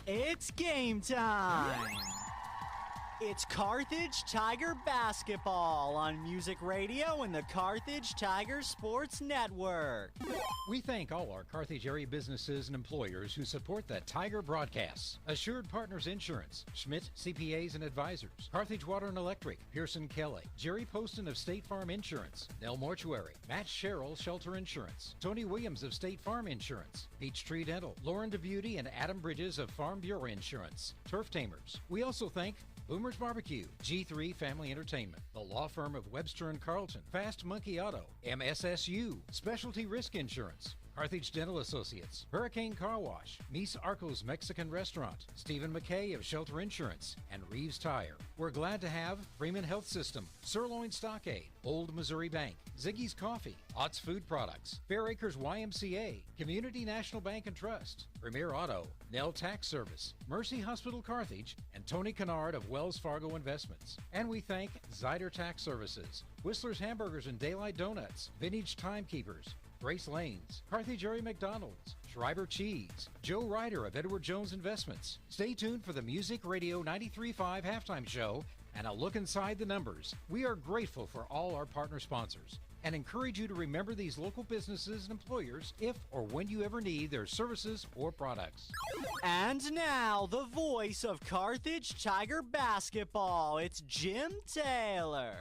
It's game time! It's Carthage Tiger Basketball on Music Radio and the Carthage Tiger Sports Network. We thank all our Carthage area businesses and employers who support the Tiger broadcasts. Assured Partners Insurance, Schmidt CPAs and Advisors, Carthage Water and Electric, Pearson Kelly, Jerry Poston of State Farm Insurance, Nell Mortuary, Matt Sherrill Shelter Insurance, Tony Williams of State Farm Insurance, Peachtree Dental, Lauren DeBeauty and Adam Bridges of Farm Bureau Insurance, Turf Tamers. We also thank Boomer's Barbecue, G3 Family Entertainment, the law firm of Webster & Carlton, Fast Monkey Auto, MSSU, Specialty Risk Insurance, Carthage Dental Associates, Hurricane Car Wash, Mies Arcos Mexican Restaurant, Stephen McKay of Shelter Insurance, and Reeves Tire. We're glad to have Freeman Health System, Sirloin Stockade, Old Missouri Bank, Ziggy's Coffee, Ott's Food Products, Fair Acres YMCA, Community National Bank and Trust, Premier Auto, Nell Tax Service, Mercy Hospital Carthage, and Tony Kennard of Wells Fargo Investments. And we thank Zyder Tax Services, Whistler's Hamburgers and Daylight Donuts, Vintage Timekeepers, Grace Lanes, Carthage Area McDonald's, Schreiber Cheese, Joe Ryder of Edward Jones Investments. Stay tuned for the Music Radio 93.5 halftime show and a look inside the numbers. We are grateful for all our partner sponsors and encourage you to remember these local businesses and employers if or when you ever need their services or products. And now, the voice of Carthage Tiger Basketball, it's Jim Taylor.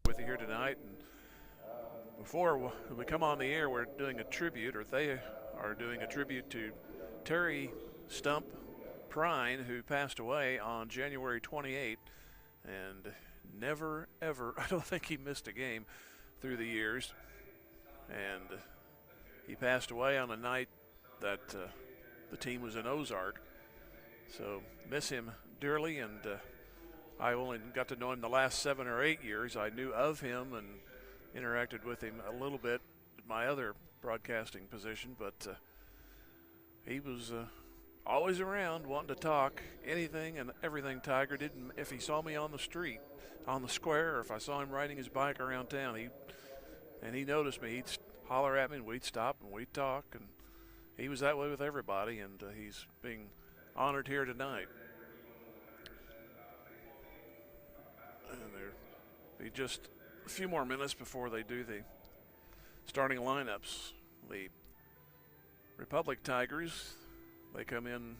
With you here tonight, and before we come on the air, we're doing a tribute, or they are doing a tribute to Terry Stump Prine, who passed away on January 28th, and never, ever, I don't think he missed a game through the years. And he passed away on a night that the team was in Ozark. So miss him dearly, and I only got to know him the last 7 or 8 years. I knew of him and interacted with him a little bit at my other broadcasting position, but he was always around, wanting to talk anything and everything Tiger. Didn't, if he saw me on the street, on the square, or if I saw him riding his bike around town, he noticed me, he'd holler at me and we'd stop and we'd talk, and he was that way with everybody, and he's being honored here tonight. And there'll be just a few more minutes before they do the starting lineups. The Republic Tigers, they come in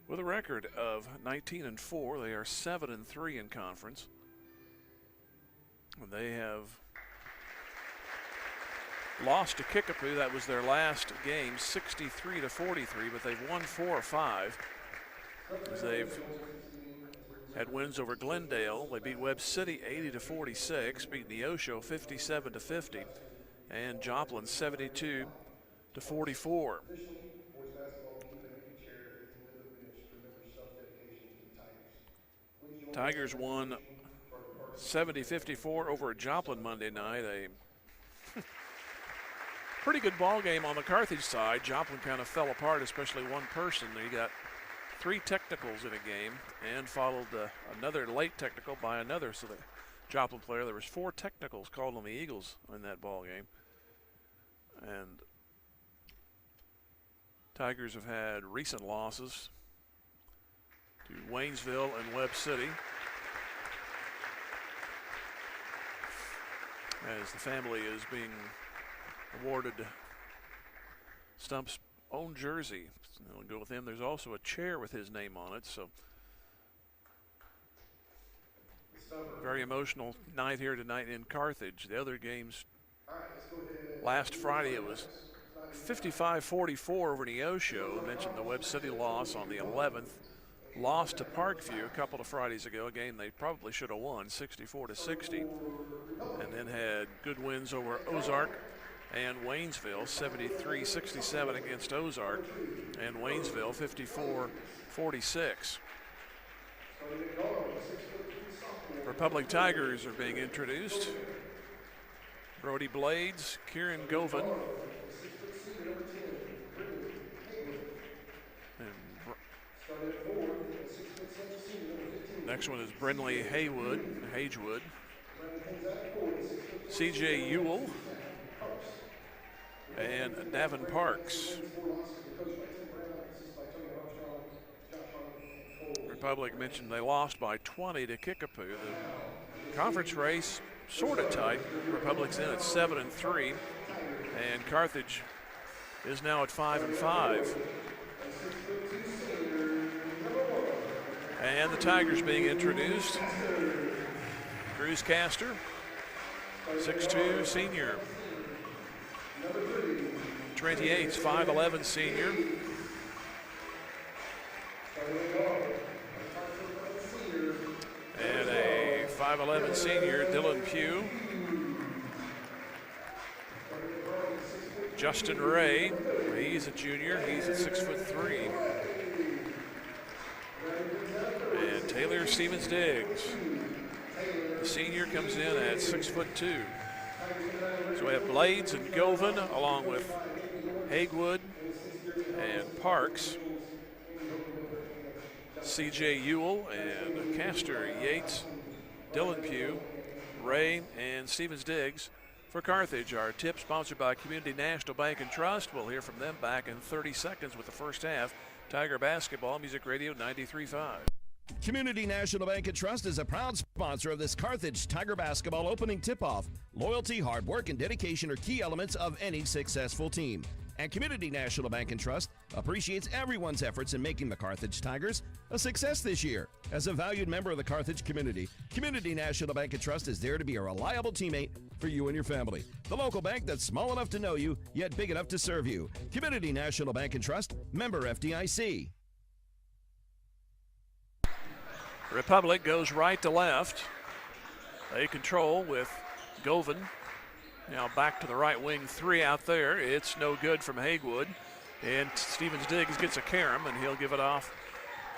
with a record of 19-4. They are 7-3 in conference. And they have lost to Kickapoo. That was their last game, 63-43, but they've won 4 or 5. As they've had wins over Glendale. They beat Webb City 80-46, beat Neosho 57-50, and Joplin 72-44. Tigers won 70-54 over Joplin Monday night. A pretty good ball game on the Carthage side. Joplin kind of fell apart, especially one person. He got 3 technicals in a game and followed another late technical by another. So the Joplin player, there was 4 technicals called on the Eagles in that ball game. And Tigers have had recent losses to Waynesville and Webb City, as the family is being awarded Stump's own jersey. We'll go with him. There's also a chair with his name on it, so very emotional night here tonight in Carthage. The other games, last Friday it was 55-44 over Neosho. I mentioned the Webb City loss on the 11th. Lost to Parkview a couple of Fridays ago, a game they probably should have won, 64-60. And then had good wins over Ozark and Waynesville, 73-67 against Ozark, and Waynesville 54-46. Republic Tigers are being introduced. Brody Blades, Kieran Govan, and next one is Brinley Hagewood, CJ Ewell, and Davin Parks. Republic mentioned they lost by 20 to Kickapoo. The conference race sort of tight. Republic's in at 7-3, and Carthage is now at 5-5. And the Tigers being introduced. Cruz Castor, 6'2", senior. Trent Yates, 5'11", senior. And a 5'11" senior, Dylan Pugh. Justin Ray, he's a junior, he's at 6'3". And Taylor Stevens-Diggs, the senior, comes in at 6'2". So we have Blades and Govan along with Hagewood and Parks, C.J. Ewell and Castor, Yates, Dylan Pugh, Ray, and Stevens-Diggs for Carthage. Our tip sponsored by Community National Bank and Trust. We'll hear from them back in 30 seconds with the first half. Tiger Basketball, Music Radio 93.5. Community National Bank and Trust is a proud sponsor of this Carthage Tiger Basketball opening tip-off. Loyalty, hard work, and dedication are key elements of any successful team. And Community National Bank and Trust appreciates everyone's efforts in making the Carthage Tigers a success this year. As a valued member of the Carthage community, Community National Bank and Trust is there to be a reliable teammate for you and your family. The local bank that's small enough to know you, yet big enough to serve you. Community National Bank and Trust, member FDIC. Republic goes right to left. They control with Govan. Now back to the right wing, three out there. It's no good from Hagewood. And Stevens-Diggs gets a carom, and he'll give it off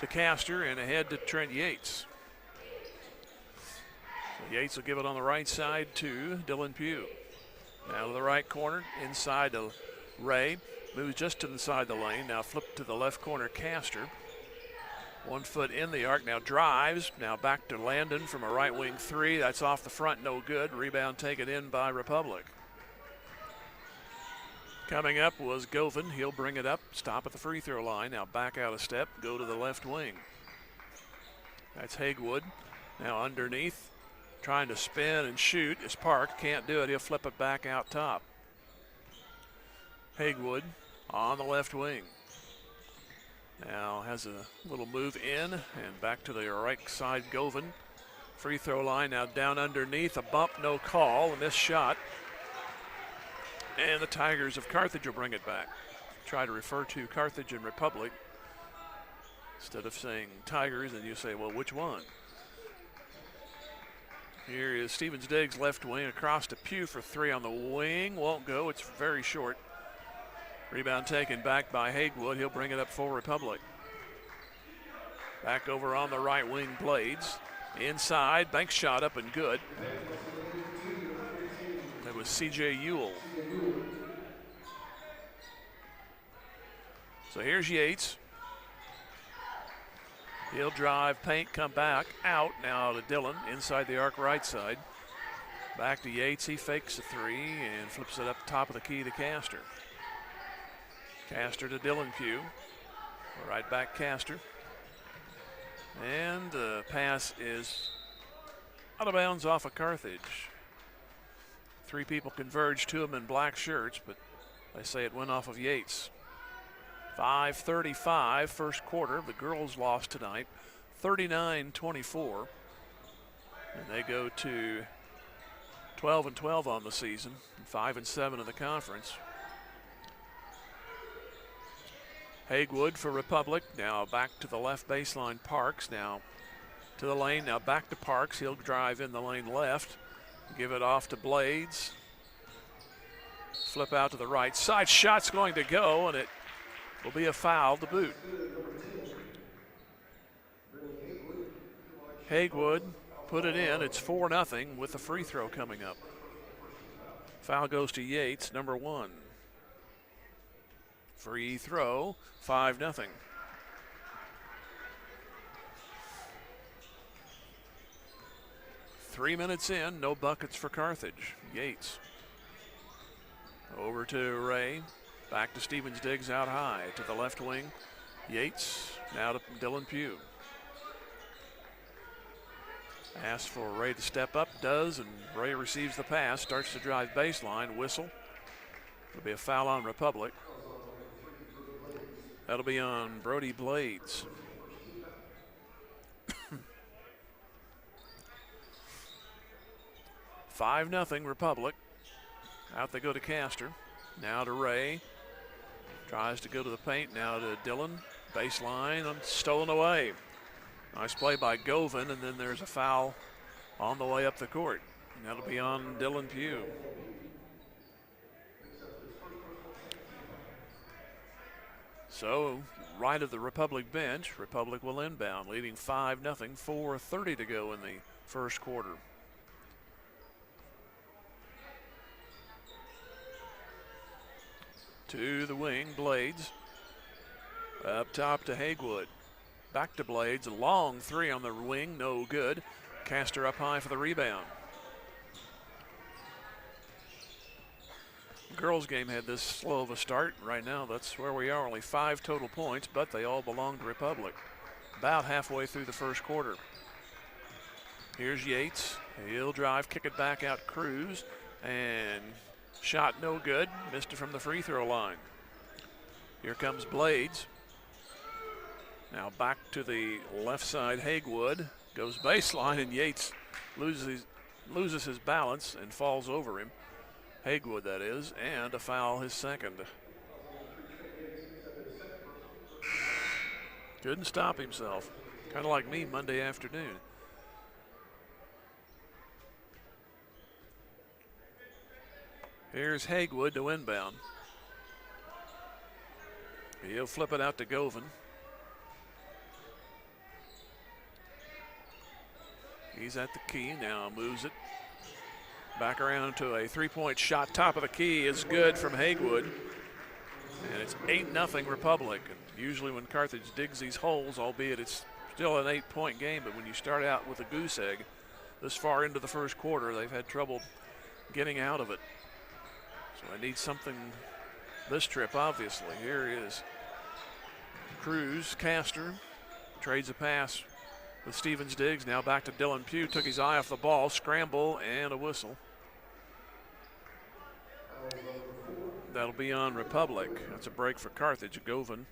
to Castor and ahead to Trent Yates. So Yates will give it on the right side to Dylan Pugh. Now to the right corner, inside to Ray. Moves just to the side of the lane. Now flip to the left corner, Castor. 1 foot in the arc, now drives. Now back to Landon from a right wing three. That's off the front, no good. Rebound taken in by Republic. Coming up was Govan. He'll bring it up, stop at the free throw line. Now back out a step, go to the left wing. That's Hagewood. Now underneath, trying to spin and shoot is Park. Can't do it, he'll flip it back out top. Hagewood on the left wing. Now has a little move in and back to the right side, Govan. Free throw line now down underneath, a bump, no call, a missed shot. And the Tigers of Carthage will bring it back. Try to refer to Carthage and Republic. Instead of saying Tigers, and you say, well, which one? Here is Stevens-Diggs left wing across to Pugh for three on the wing. Won't go, it's very short. Rebound taken back by Hagewood. He'll bring it up for Republic. Back over on the right wing, Blades. Inside, bank shot up and good. That was C.J. Ewell. So here's Yates. He'll drive, paint, come back, out now to Dillon, inside the arc right side. Back to Yates, he fakes a three and flips it up top of the key to Castor. Castor to Dylan Pugh. Right back Castor. And the pass is out of bounds off of Carthage. Three people converged to him in black shirts, but they say it went off of Yates. 5:35 first quarter. The girls lost tonight, 39-24. And they go to 12-12 on the season, 5-7 in the conference. Hagewood for Republic. Now back to the left baseline, Parks. Now to the lane, now back to Parks. He'll drive in the lane left. Give it off to Blades. Flip out to the right side. Shot's going to go, and it will be a foul to boot. Hagewood put it in. It's 4-0 with the free throw coming up. Foul goes to Yates, number one. Free throw, 5-0. Three minutes in, no buckets for Carthage. Yates. Over to Ray. Back to Stevens-Diggs out high to the left wing. Yates now to Dylan Pugh. Asks for Ray to step up, does, and Ray receives the pass, starts to drive baseline, whistle. It'll be a foul on Republic. That'll be on Brody Blades. 5-0 Republic. Out they go to Castor. Now to Ray. Tries to go to the paint. Now to Dillon. Baseline and stolen away. Nice play by Govan, and then there's a foul on the way up the court. And that'll be on Dylan Pugh. So, right of the Republic bench, Republic will inbound, leading 5-0, 4:30 to go in the first quarter. To the wing, Blades. Up top to Haywood. Back to Blades, a long three on the wing, no good. Castor up high for the rebound. Girls game had this slow of a start. Right now, that's where we are. Only 5 total points, but they all belong to Republic. About halfway through the first quarter. Here's Yates. He'll drive, kick it back out Cruz, and shot no good. Missed it from the free throw line. Here comes Blades. Now back to the left side, Haywood. Goes baseline, and Yates loses his balance and falls over him. Haywood, that is, and a foul, his second. Couldn't stop himself. Kind of like me Monday afternoon. Here's Haywood to inbound. He'll flip it out to Govan. He's at the key, now moves it. Back around to a three-point shot. Top of the key is good from Haywood. And it's 8-0 Republic. And usually when Carthage digs these holes, albeit it's still an 8-point game, but when you start out with a goose egg this far into the first quarter, they've had trouble getting out of it. So I need something this trip, obviously. Here is Cruz. Castor trades a pass with Stevens Diggs. Now back to Dylan Pugh. Took his eye off the ball. Scramble and a whistle. That'll be on Republic. That's a break for Carthage. Govan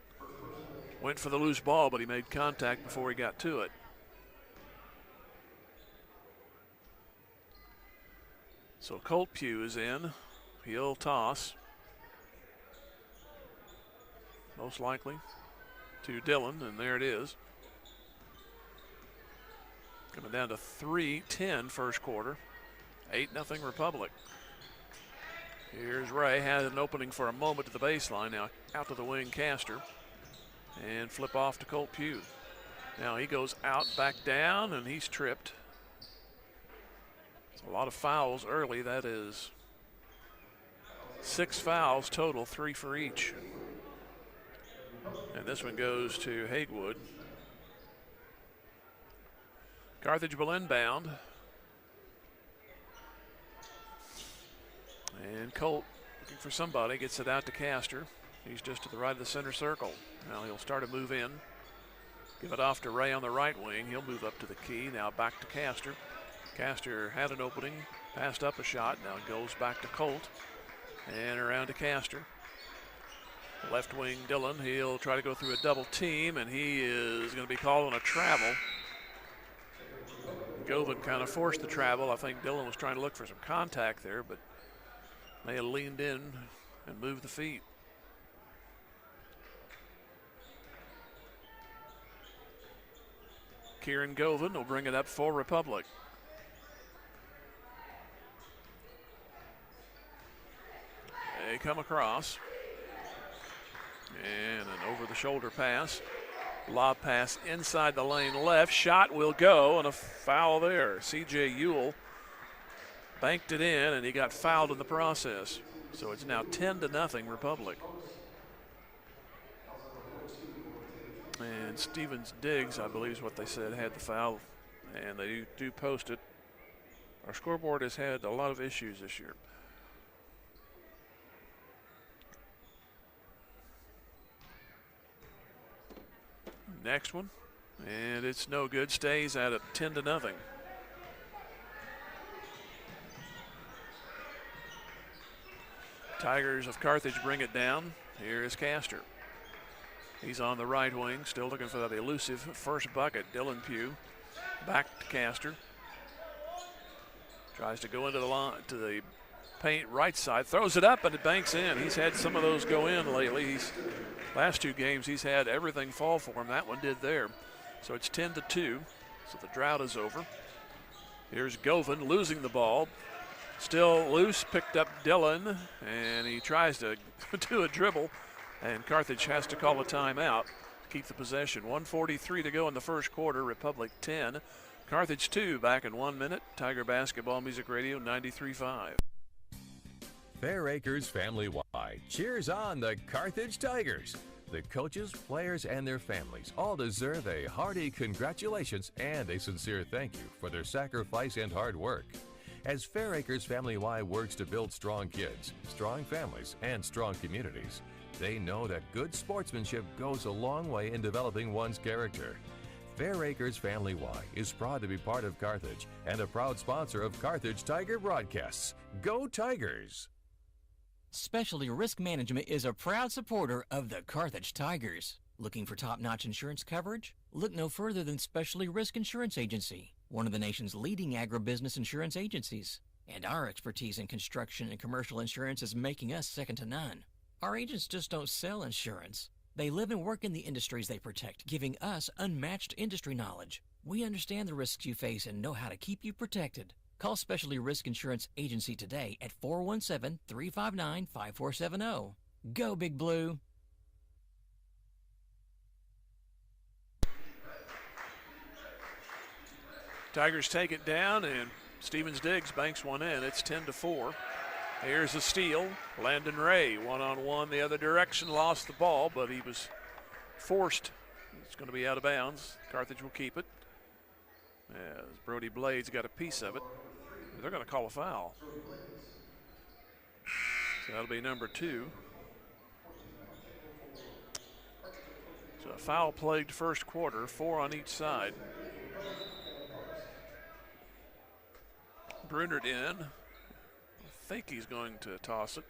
went for the loose ball, but he made contact before he got to it. So Colt Pugh is in. He'll toss. Most likely to Dillon, and there it is. Coming down to 3:10 first quarter. 8-0 Republic. Here's Ray. Had an opening for a moment to the baseline. Now out to the wing, Castor. And flip off to Colt Pugh. Now he goes out, back down, and he's tripped. It's a lot of fouls early. That is 6 fouls total, 3 for each. And this one goes to Haywood. Carthage will inbound. And Colt looking for somebody, gets it out to Castor. He's just to the right of the center circle. Now he'll start to move in. Give it off to Ray on the right wing. He'll move up to the key. Now back to Castor. Castor had an opening, passed up a shot. Now it goes back to Colt. And around to Castor. Left wing Dillon. He'll try to go through a double team, and he is going to be called on a travel. Govan kind of forced the travel. I think Dillon was trying to look for some contact there, but may have leaned in and moved the feet. Kieran Govan will bring it up for Republic. They come across. And an over-the-shoulder pass. Lob pass inside the lane left. Shot will go, and a foul there. C.J. Ewell banked it in, and he got fouled in the process. So it's now 10-0 Republic. And Stevens Diggs, I believe is what they said, had the foul, and they do post it. Our scoreboard has had a lot of issues this year. Next one, and it's no good. Stays at it, 10-0. Tigers of Carthage bring it down. Here is Castor. He's on the right wing, still looking for that elusive first bucket. Dylan Pugh back to Castor. Tries to go into the line, to the paint right side, throws it up and it banks in. He's had some of those go in lately. Last two games he's had everything fall for him. That one did there. So it's 10-2. So the drought is over. Here's Govan losing the ball. Still loose, picked up Dylan, and he tries to do a dribble, and Carthage has to call a timeout to keep the possession. 1:43 to go in the first quarter. Republic 10, Carthage 2. Back in 1 minute. Tiger Basketball Music Radio 93.5. Fair Acres family-wide cheers on the Carthage Tigers. The coaches, players, and their families all deserve a hearty congratulations and a sincere thank you for their sacrifice and hard work. As Fair Acres Family-Wide works to build strong kids, strong families, and strong communities, they know that good sportsmanship goes a long way in developing one's character. Fair Acres Family-Wide is proud to be part of Carthage and a proud sponsor of Carthage Tiger broadcasts. Go Tigers! Specialty Risk Management is a proud supporter of the Carthage Tigers. Looking for top-notch insurance coverage? Look no further than Specialty Risk Insurance Agency, one of the nation's leading agribusiness insurance agencies. And our expertise in construction and commercial insurance is making us second to none. Our agents just don't sell insurance. They live and work in the industries they protect, giving us unmatched industry knowledge. We understand the risks you face and know how to keep you protected. Call Specialty Risk Insurance Agency today at 417-359-5470. Go Big Blue! Tigers take it down, and Stevens Diggs banks one in. It's 10-4. Here's a steal. Landon Ray, one-on-one the other direction, lost the ball, but he was forced. It's going to be out of bounds. Carthage will keep it. As Brody Blades got a piece of it. They're going to call a foul. So that'll be number 2. So a foul-plagued first quarter, 4 on each side. Brunert in. I think he's going to toss it.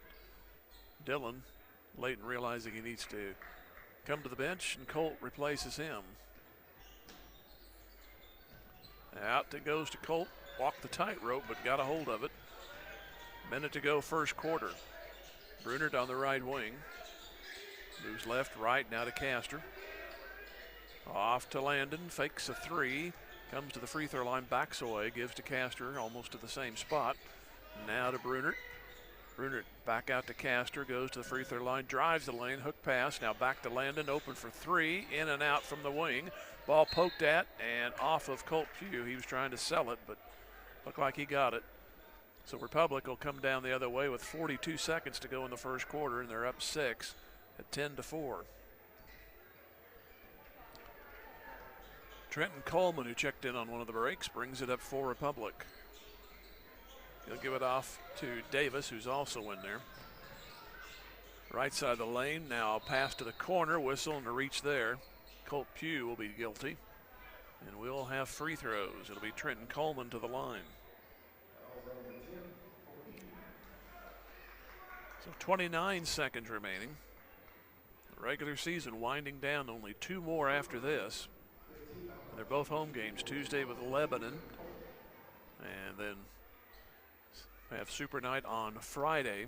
Dylan, Layton realizing he needs to come to the bench, and Colt replaces him. Out it goes to Colt. Walked the tightrope, but got a hold of it. Minute to go, first quarter. Brunert on the right wing. Moves left, right, now to Castor. Off to Landon, fakes a three. Comes to the free throw line, backs away, gives to Castor, almost to the same spot. Now to Brunert. Brunert back out to Castor, goes to the free throw line, drives the lane, hook pass. Now back to Landon, open for three, in and out from the wing. Ball poked at and off of Colt Pugh. He was trying to sell it, but looked like he got it. So Republic will come down the other way with 42 seconds to go in the first quarter, and they're up 6 at 10-4. Trenton Coleman, who checked in on one of the breaks, brings it up for Republic. He'll give it off to Davis, who's also in there. Right side of the lane, now pass to the corner, whistle and a reach there. Colt Pugh will be guilty. And we'll have free throws. It'll be Trenton Coleman to the line. So 29 seconds remaining. The regular season winding down, only 2 more after this. They're both home games, Tuesday with Lebanon, and then have Super Night on Friday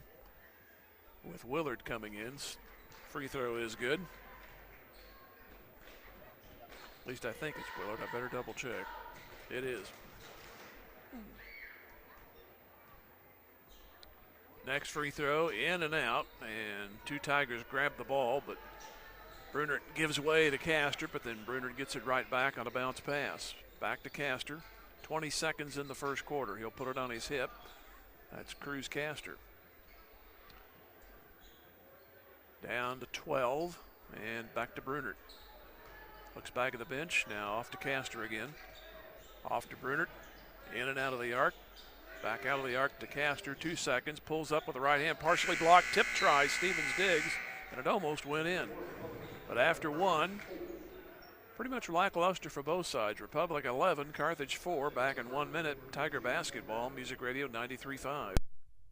with Willard coming in. Free throw is good. At least I think it's Willard. I better double check. It is. Next free throw, in and out, and 2 Tigers grab the ball, but Brunert gives way to Castor, but then Brunert gets it right back on a bounce pass. Back to Castor. 20 seconds in the first quarter. He'll put it on his hip. That's Cruz Castor. Down to 12, and back to Brunert. Looks back at the bench, now off to Castor again. Off to Brunert, in and out of the arc. Back out of the arc to Castor, 2 seconds, pulls up with the right hand, partially blocked, tip try, Stevens Diggs, and it almost went in. But after one, pretty much lackluster for both sides. Republic 11, Carthage 4, back in 1 minute. Tiger Basketball, Music Radio 93.5.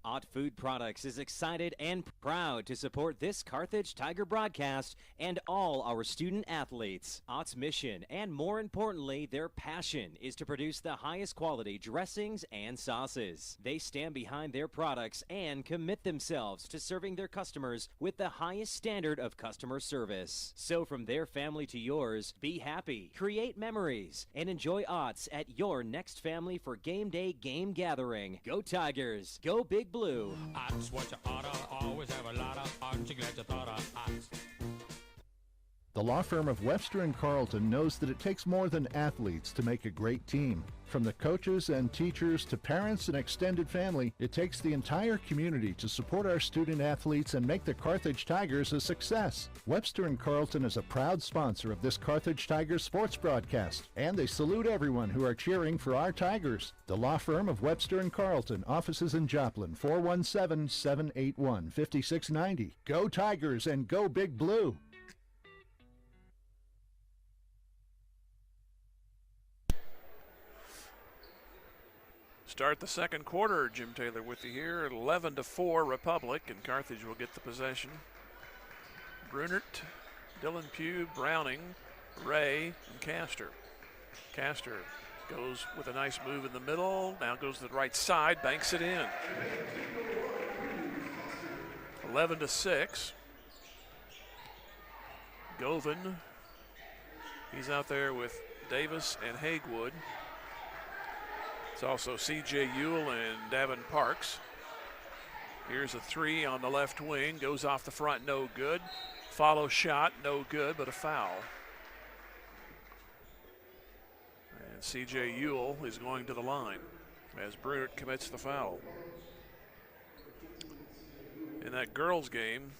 Ott Food Products is excited and proud to support this Carthage Tiger broadcast and all our student athletes. Ott's mission, and more importantly, their passion, is to produce the highest quality dressings and sauces. They stand behind their products and commit themselves to serving their customers with the highest standard of customer service. So from their family to yours, be happy, create memories, and enjoy Ott's at your next family for game day game gathering. Go Tigers! Go Big Blue. Ott's what you oughta, always have a lot of. Aren't you glad you thought of Ott's? The law firm of Webster & Carlton knows that it takes more than athletes to make a great team. From the coaches and teachers to parents and extended family, it takes the entire community to support our student athletes and make the Carthage Tigers a success. Webster & Carlton is a proud sponsor of this Carthage Tigers sports broadcast, and they salute everyone who are cheering for our Tigers. The law firm of Webster & Carlton, offices in Joplin, 417-781-5690. Go Tigers and go Big Blue! Start the second quarter. Jim Taylor with you here. 11-4 Republic, and Carthage will get the possession. Brunert, Dylan Pugh, Browning, Ray, and Castor. Castor goes with a nice move in the middle. Now goes to the right side, banks it in. 11-6. Govan, he's out there with Davis and Hagewood. It's also C.J. Ewell and Davin Parks. Here's a three on the left wing. Goes off the front, no good. Follow shot, no good, but a foul. And C.J. Ewell is going to the line as Brunert commits the foul. In that girls' game,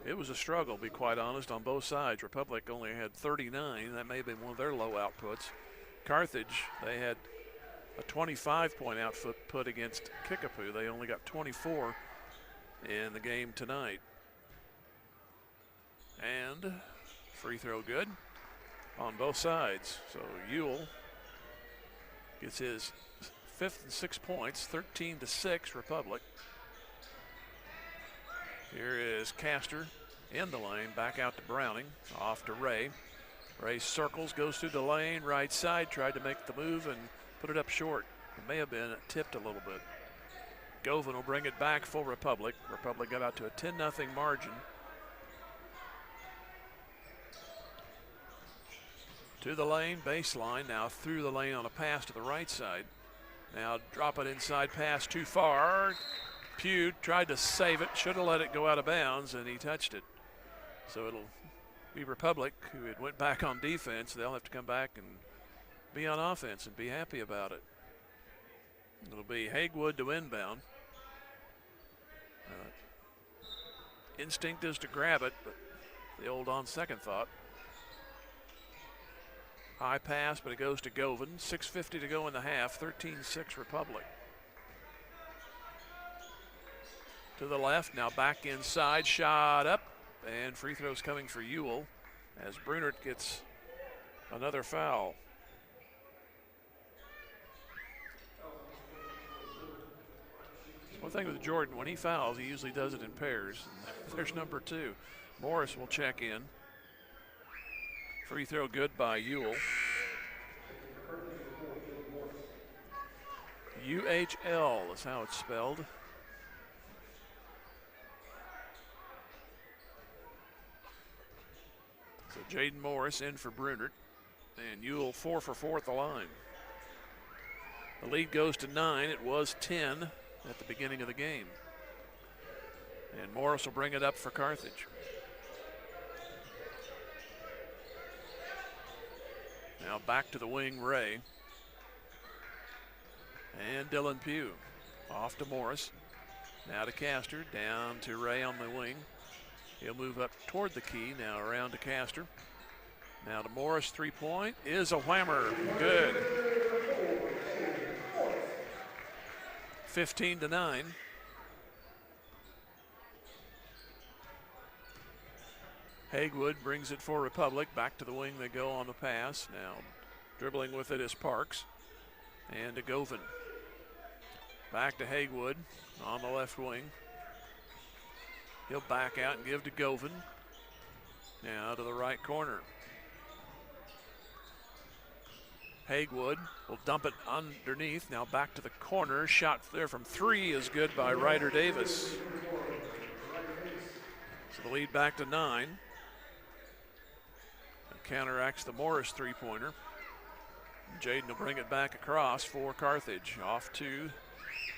it was a struggle, to be quite honest, on both sides. Republic only had 39. That may have been one of their low outputs. Carthage, they had a 25-point output against Kickapoo. They only got 24 in the game tonight. And free throw good on both sides. So Ewell gets his fifth and 6 points, 13-6 Republic. Here is Castor in the lane, back out to Browning, off to Ray. Ray circles, goes through the lane, right side, tried to make the move and put it up short. It may have been tipped a little bit. Govan will bring it back for Republic. Republic got out to a 10-0 margin. To the lane, baseline, now through the lane on a pass to the right side. Now drop it inside, pass too far. Pugh tried to save it, should have let it go out of bounds, and he touched it. So it'll be Republic, who had went back on defense. They'll have to come back and be on offense and be happy about it. It'll be Hagewood to inbound. Instinct is to grab it, but the old on second thought. High pass, but it goes to Govan. 6:50 to go in the half, 13-6 Republic. To the left, now back inside, shot up, and free throws coming for Ewell as Brunert gets another foul. One thing with Jordan, when he fouls, he usually does it in pairs. There's number 2. Morris will check in. Free throw good by Ewell. UHL is how it's spelled. So Jaden Morris in for Brunert, and Ewell 4 for 4 at the line. The lead goes to 9. It was 10 at the beginning of the game. And Morris will bring it up for Carthage. Now back to the wing, Ray. And Dylan Pugh off to Morris. Now to Castor, down to Ray on the wing. He'll move up toward the key, now around to Castor. Now to Morris, 3-point, is a whammer, good. 15-9. Hagewood brings it for Republic. Back to the wing they go on the pass. Now dribbling with it is Parks. And to Govan. Back to Haywood on the left wing. He'll back out and give to Govan. Now to the right corner. Haywood will dump it underneath. Now back to the corner. Shot there from 3 is good by Ryder Davis. So the lead back to 9. And counteracts the Morris three-pointer. Jaden will bring it back across for Carthage. Off to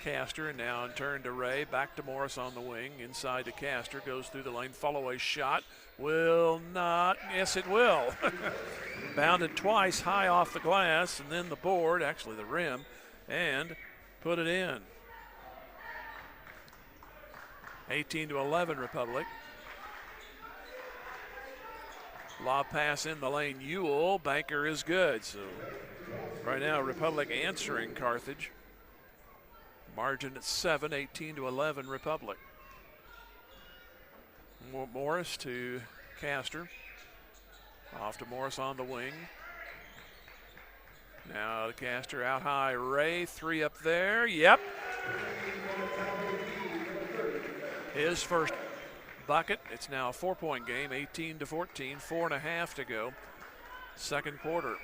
Castor, and now in turn to Ray. Back to Morris on the wing. Inside to Castor. Goes through the lane. Follow-away shot. Will not. Yes, it will. Bounded twice high off the glass, and then the board, actually the rim, and put it in. 18-11 Republic. Lob pass in the lane. Ewell. Banker is good. So right now Republic answering Carthage. Margin at 7, 18-11 Republic. Morris to Castor. Off to Morris on the wing. Now to Castor out high. Ray, 3 up there. Yep. His first bucket. It's now a 4-point game, 18-14, 4.5 to go. Second quarter.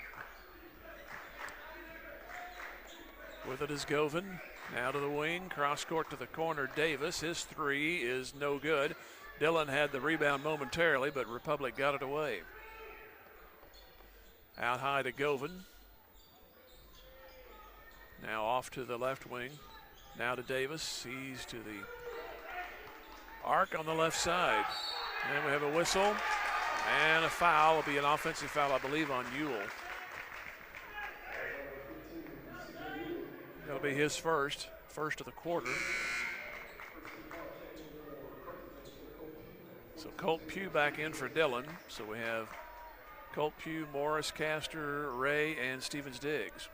With it is Govan. Now to the wing, cross court to the corner, Davis. His 3 is no good. Dillon had the rebound momentarily, but Republic got it away. Out high to Govan. Now off to the left wing. Now to Davis. He's to the arc on the left side. And we have a whistle and a foul. It'll be an offensive foul, I believe, on Ewell. That'll be his first of the quarter. So Colt Pugh back in for Dillon. So we have Colt Pugh, Morris, Castor, Ray, and Stevens Diggs.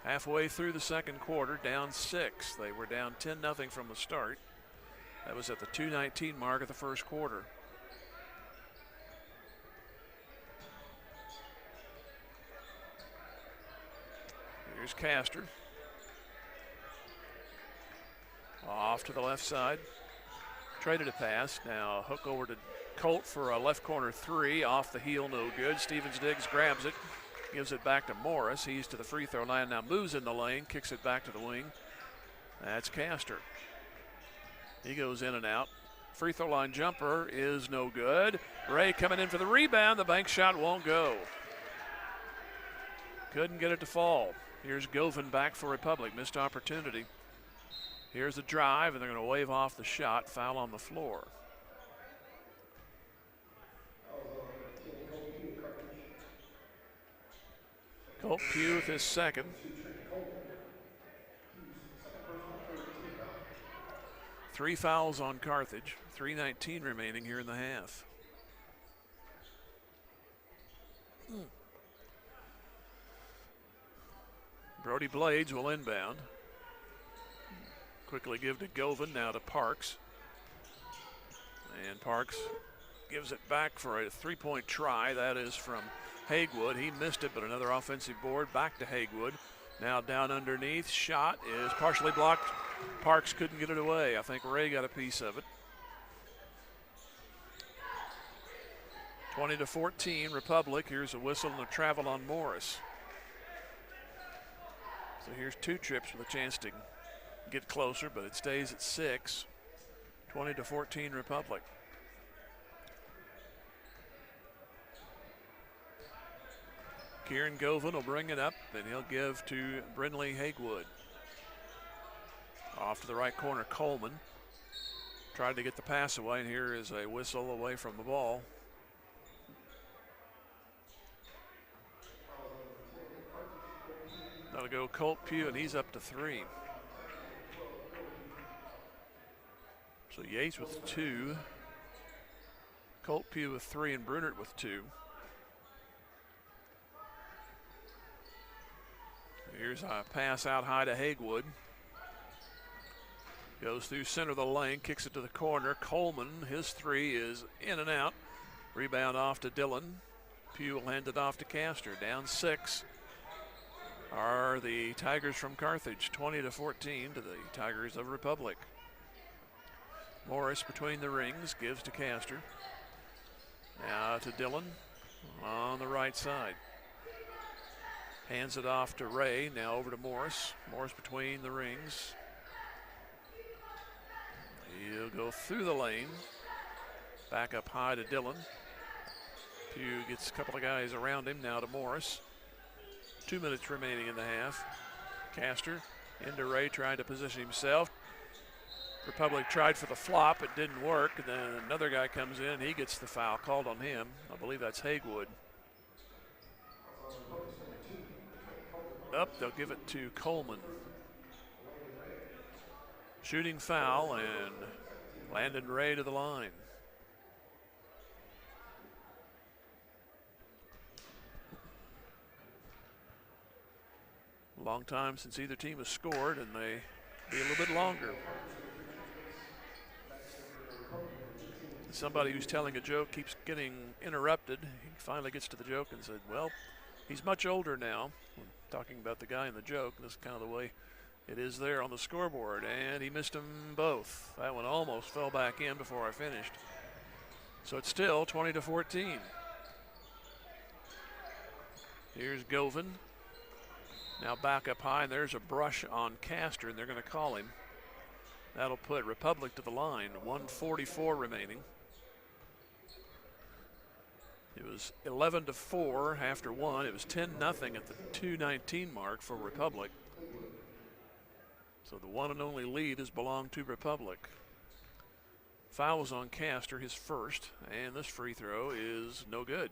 Halfway through the second quarter, down 6. They were down 10-0 from the start. That was at the 2:19 mark of the first quarter. Here's Castor. Off to the left side. Traded a pass. Now hook over to Colt for a left corner 3. Off the heel, no good. Stevens Diggs grabs it. Gives it back to Morris. He's to the free throw line. Now moves in the lane. Kicks it back to the wing. That's Castor. He goes in and out. Free throw line jumper is no good. Ray coming in for the rebound. The bank shot won't go. Couldn't get it to fall. Here's Govan back for Republic. Missed opportunity. Here's a drive, and they're going to wave off the shot. Foul on the floor. Colt Pugh with his second. Three fouls on Carthage. 3:19 remaining here in the half. Brody Blades will inbound. Quickly give to Govan, now to Parks. And Parks gives it back for a 3-point try. That is from Haywood. He missed it, but another offensive board. Back to Haywood. Now down underneath. Shot is partially blocked. Parks couldn't get it away. I think Ray got a piece of it. 20-14 Republic. Here's a whistle and a travel on Morris. So here's 2 trips with a chance to get closer, but it stays at 6. 20-14 Republic. Kieran Govan will bring it up, and he'll give to Brindley Haywood. Off to the right corner, Coleman. Tried to get the pass away, and here is a whistle away from the ball. That'll go Colt Pugh, and he's up to 3. So Yates with 2. Colt Pugh with 3, and Brunert with 2. Here's a pass out high to Haywood. Goes through center of the lane, kicks it to the corner. Coleman, his 3 is in and out. Rebound off to Dillon. Pugh will hand it off to Castor. Down 6 are are the Tigers from Carthage, 20-14 to the Tigers of Republic. Morris between the rings, gives to Castor. Now to Dillon on the right side. Hands it off to Ray, now over to Morris. Morris between the rings. He'll go through the lane. Back up high to Dillon. Pugh gets a couple of guys around him, now to Morris. 2 minutes remaining in the half. Castor into Ray, trying to position himself. Republic tried for the flop, it didn't work, and then another guy comes in, he gets the foul called on him. I believe that's Hagewood. Up, they'll give it to Coleman. Shooting foul, and Landon Ray to the line. Long time since either team has scored, and they be a little bit longer. Somebody who's telling a joke keeps getting interrupted. He finally gets to the joke and said, well, he's much older now. Talking about the guy in the joke, this is kind of the way it is there on the scoreboard, and he missed them both. That one almost fell back in before I finished. So it's still 20-14. Here's Govan. Now back up high, and there's a brush on Castor, and they're going to call him. That'll put Republic to the line, 1:44 remaining. It was 11-4 after one. It was 10-0 at the 2:19 mark for Republic. So the one and only lead has belonged to Republic. Foul was on Castor, his first, and this free throw is no good.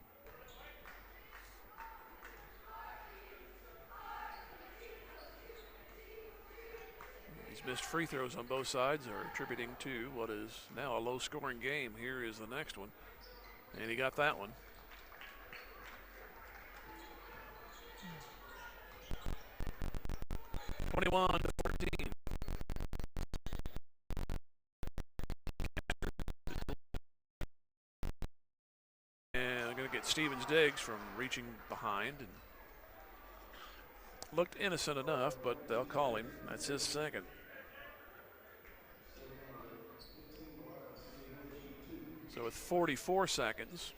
These missed free throws on both sides are attributing to what is now a low-scoring game. Here is the next one, and he got that one. (21-14). And they're going to get Stevens Diggs from reaching behind, and looked innocent enough, but they'll call him. That's his second. So with 44 seconds,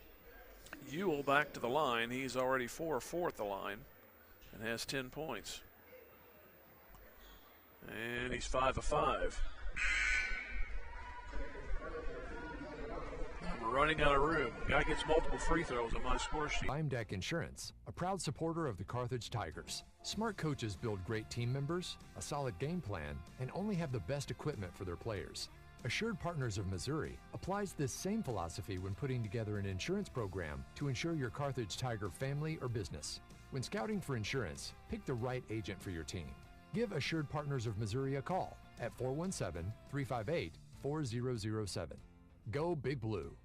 Ewell back to the line. He's already 4-4 at the line and has 10 points. And he's 5 of 5. I'm running out of room. Guy gets multiple free throws on my score sheet. I'm Deck Insurance, a proud supporter of the Carthage Tigers. Smart coaches build great team members, a solid game plan, and only have the best equipment for their players. Assured Partners of Missouri applies this same philosophy when putting together an insurance program to insure your Carthage Tiger family or business. When scouting for insurance, pick the right agent for your team. Give Assured Partners of Missouri a call at 417-358-4007. Go Big Blue.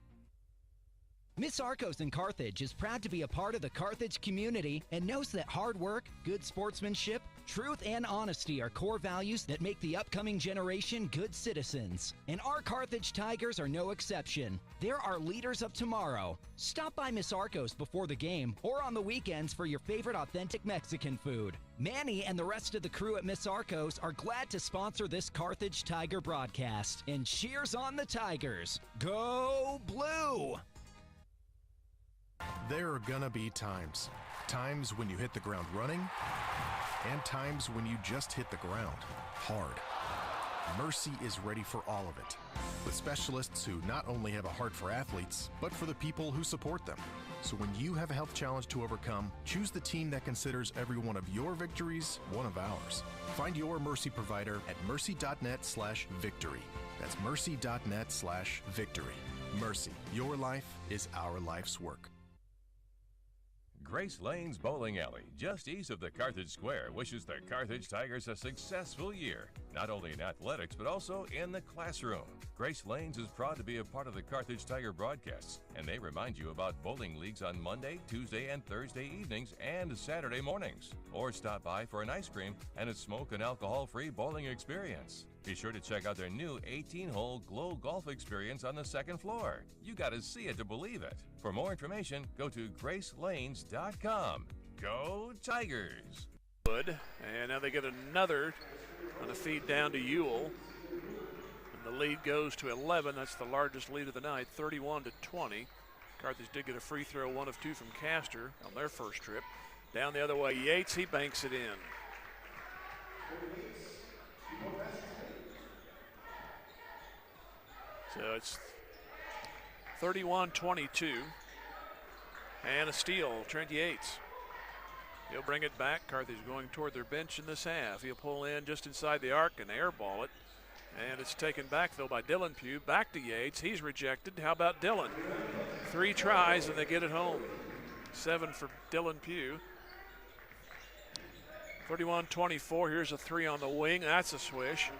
Miss Arcos in Carthage is proud to be a part of the Carthage community and knows that hard work, good sportsmanship, truth, and honesty are core values that make the upcoming generation good citizens. And our Carthage Tigers are no exception. They're our leaders of tomorrow. Stop by Miss Arcos before the game or on the weekends for your favorite authentic Mexican food. Manny and the rest of the crew at Miss Arcos are glad to sponsor this Carthage Tiger broadcast. And cheers on the Tigers. Go Blue! There are gonna be times when you hit the ground running, and times when you just hit the ground hard. Mercy is ready for all of it, with specialists who not only have a heart for athletes, but for the people who support them. So when you have a health challenge to overcome, choose the team that considers every one of your victories one of ours. Find your Mercy provider at mercy.net/victory. That's mercy.net/victory. Mercy, your life is our life's work. Grace Lane's Bowling Alley, just east of the Carthage Square, wishes the Carthage Tigers a successful year, not only in athletics, but also in the classroom. Grace Lane's is proud to be a part of the Carthage Tiger broadcasts, and they remind you about bowling leagues on Monday, Tuesday, and Thursday evenings and Saturday mornings. Or stop by for an ice cream and a smoke and alcohol-free bowling experience. Be sure to check out their new 18-hole Glow Golf experience on the second floor. You got to see it to believe it. For more information, go to gracelanes.com. Go Tigers! Haywood, and now they get another on a feed down to Ewell. And the lead goes to 11. That's the largest lead of the night, 31-20. Carthage did get a free throw, 1 of 2 from Castor on their first trip. Down the other way, Yates, he banks it in. So it's 31-22. And a steal, Trent Yates. He'll bring it back. Carthage going toward their bench in this half. He'll pull in just inside the arc and airball it. And it's taken back, though, by Dylan Pugh. Back to Yates. He's rejected. How about Dylan? 3 tries, and they get it home. 7 for Dylan Pugh. 31-24. Here's a 3 on the wing. That's a swish.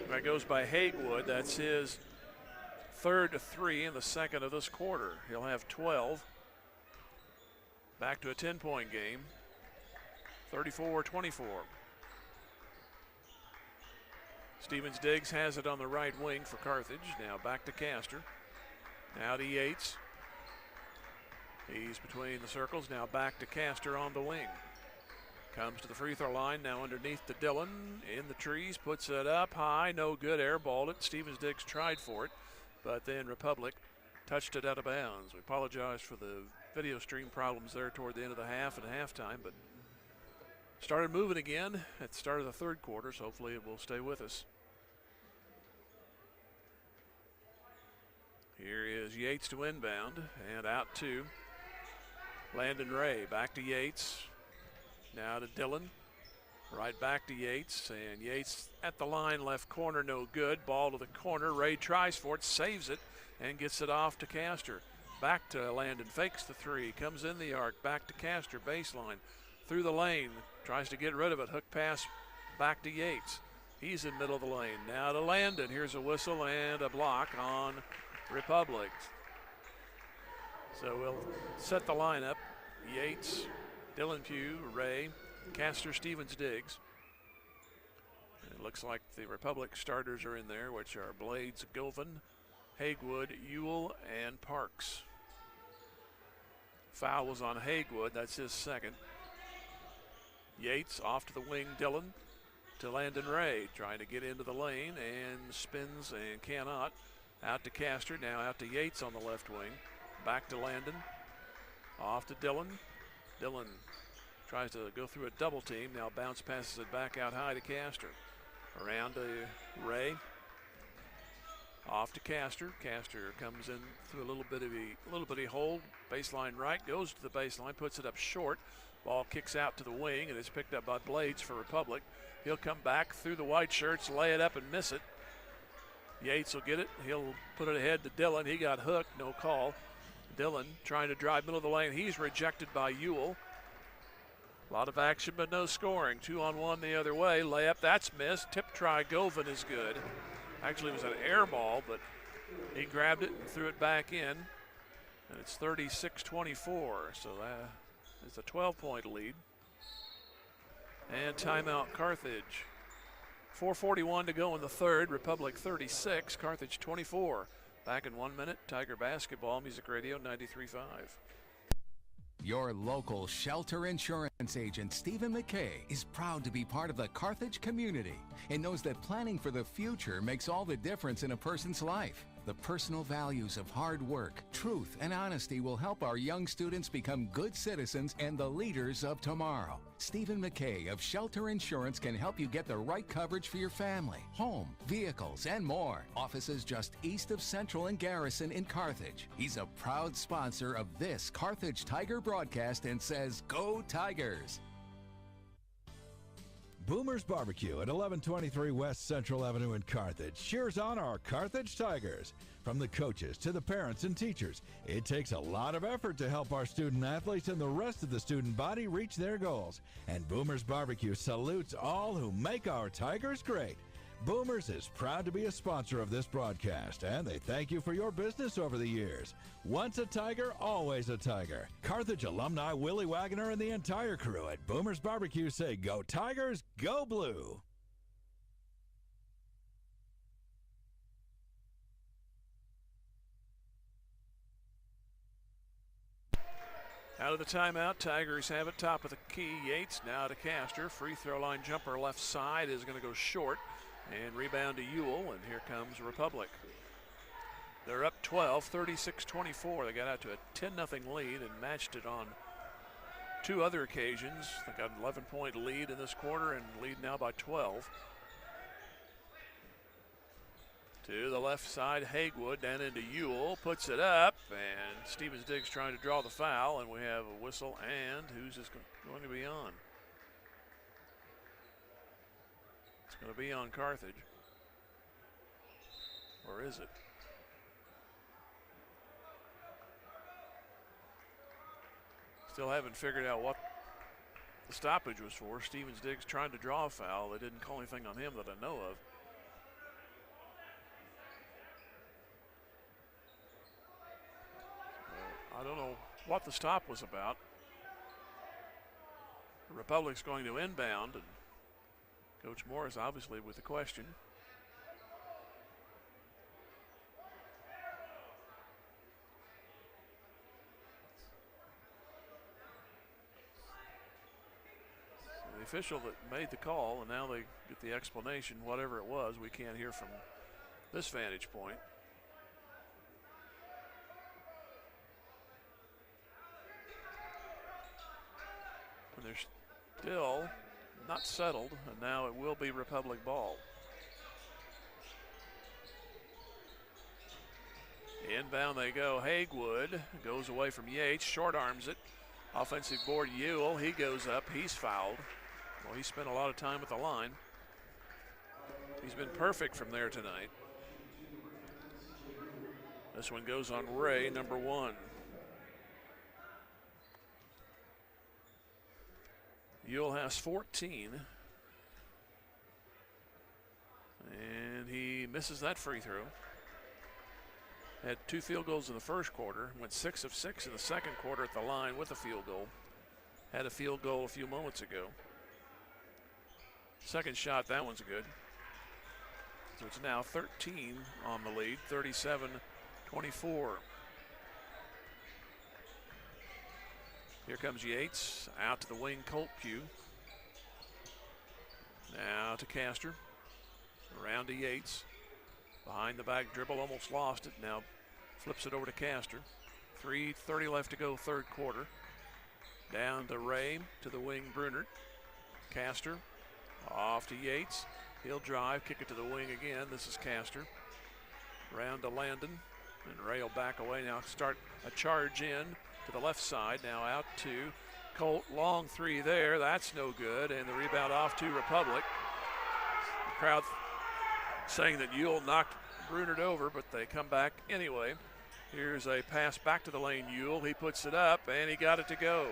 That goes by Haywood. That's his third 3 in the second of this quarter. He'll have 12. Back to a 10-point game. 34-24. Stevens Diggs has it on the right wing for Carthage. Now back to Castor. Now to Yates. He's between the circles. Now back to Castor on the wing. Comes to the free throw line. Now underneath to Dillon. In the trees. Puts it up high. No good. Airballed it. Stevens Diggs tried for it. But then Republic touched it out of bounds. We apologize for the video stream problems there toward the end of the half and halftime. But started moving again at the start of the third quarter. So hopefully it will stay with us. Here is Yates to inbound and out to Landon Ray. Back to Yates. Now to Dillon. Right back to Yates. And Yates at the line, left corner, no good. Ball to the corner. Ray tries for it, saves it, and gets it off to Castor. Back to Landon. Fakes the 3. Comes in the arc. Back to Castor. Baseline. Through the lane. Tries to get rid of it. Hook pass back to Yates. He's in middle of the lane. Now to Landon. Here's a whistle and a block on Republic. So we'll set the lineup. Yates, Dylan Pugh, Ray, Castor, Stevens, Diggs. It looks like the Republic starters are in there, which are Blades, Govan, Haywood, Ewell, and Parks. Foul was on Haywood. That's his second. Yates off to the wing. Dillon to Landon Ray, trying to get into the lane and spins and cannot. Out to Castor, now out to Yates on the left wing. Back to Landon. Off to Dillon. Dillon tries to go through a double team. Now bounce passes it back out high to Castor. Around to Ray. Off to Castor. Castor comes in through a little bitty hole. Baseline right, goes to the baseline, puts it up short. Ball kicks out to the wing, and it's picked up by Blades for Republic. He'll come back through the white shirts, lay it up and miss it. Yates will get it. He'll put it ahead to Dillon. He got hooked, no call. Dillon trying to drive middle of the lane. He's rejected by Ewell. A lot of action, but no scoring. 2-on-1 the other way. Layup, that's missed. Tip try, Govan is good. Actually, it was an air ball, but he grabbed it and threw it back in. And it's 36-24, so that is a 12-point lead. And timeout, Carthage. 4:41 to go in the third. Republic 36, Carthage 24. Back in 1 minute. Tiger basketball, Music Radio 93.5. Your local shelter insurance agent, Stephen McKay, is proud to be part of the Carthage community and knows that planning for the future makes all the difference in a person's life. The personal values of hard work, truth, and honesty will help our young students become good citizens and the leaders of tomorrow. Stephen McKay of Shelter Insurance can help you get the right coverage for your family, home, vehicles, and more. Offices just east of Central and Garrison in Carthage. He's a proud sponsor of this Carthage Tiger broadcast and says, "Go Tigers!" Boomer's Barbecue at 1123 West Central Avenue in Carthage cheers on our Carthage Tigers. From the coaches to the parents and teachers, it takes a lot of effort to help our student athletes and the rest of the student body reach their goals. And Boomer's Barbecue salutes all who make our Tigers great. Boomers is proud to be a sponsor of this broadcast, and they thank you for your business over the years. Once a Tiger, always a Tiger. Carthage alumni Willie Wagner and the entire crew at Boomer's Barbecue say, "Go Tigers, go Blue!" Out of the timeout, Tigers have it top of the key. Yates now to Castor. Free throw line jumper left side is going to go short. And rebound to Ewell, and here comes Republic. They're up 12, 36-24. They got out to a 10-0 lead and matched it on 2 other occasions. They got an 11-point lead in this quarter and lead now by 12. To the left side, Hagewood down into Ewell, puts it up, and Stevens Diggs trying to draw the foul, and we have a whistle, and who's this going to be on? It's going to be on Carthage. Or is it? Still haven't figured out what the stoppage was for. Stevens Diggs trying to draw a foul. They didn't call anything on him that I know of. I don't know what the stop was about. The Republic's going to inbound, and Coach Morris obviously with the question. The official that made the call, and now they get the explanation, whatever it was, we can't hear from this vantage point. And they're still not settled, and now it will be Republic ball. Inbound they go. Hagewood goes away from Yates, short arms it. Offensive board, Ewell, he goes up, he's fouled. Well, he spent a lot of time at the line. He's been perfect from there tonight. This one goes on Ray, number 1. Ewell has 14. And he misses that free throw. Had 2 field goals in the first quarter. Went 6 of 6 in the second quarter at the line with a field goal. Had a field goal a few moments ago. Second shot, that one's good. So it's now 13 on the lead, 37-24. Here comes Yates, out to the wing, Colt Pugh. Now to Castor, around to Yates. Behind the back dribble, almost lost it. Now flips it over to Castor. 3:30 left to go, third quarter. Down to Ray, to the wing, Brunert. Castor, off to Yates. He'll drive, kick it to the wing again. This is Castor. Round to Landon, and Ray will back away. Now start a charge in to the left side. Now out to Colt. Long 3 there. That's no good. And the rebound off to Republic. The crowd saying that Ewell knocked Brunert over, but they come back anyway. Here's a pass back to the lane, Ewell. He puts it up, and he got it to go.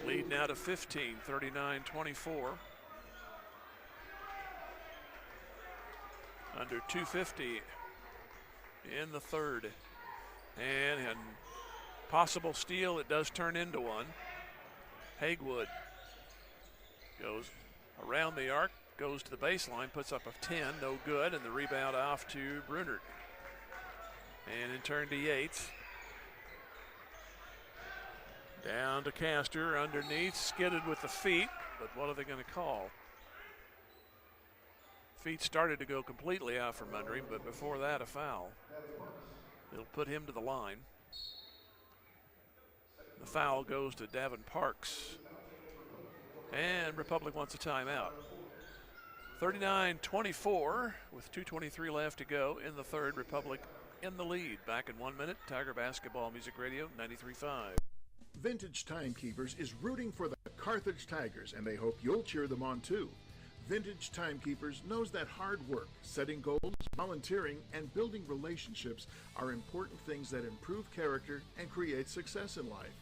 Lead now to 15, 39-24. Under 2:50 in the third. And possible steal, it does turn into one. Hagewood goes around the arc, goes to the baseline, puts up a 10, no good, and the rebound off to Brunert. And in turn to Yates. Down to Castor, underneath, skidded with the feet, but what are they going to call? Feet started to go completely out from under him, but before that, a foul. It'll put him to the line. The foul goes to Davin Parks. And Republic wants a timeout. 39-24 with 2:23 left to go in the third. Republic in the lead. Back in 1 minute. Tiger Basketball Music Radio 93.5. Vintage Timekeepers is rooting for the Carthage Tigers, and they hope you'll cheer them on too. Vintage Timekeepers knows that hard work, setting goals, volunteering, and building relationships are important things that improve character and create success in life.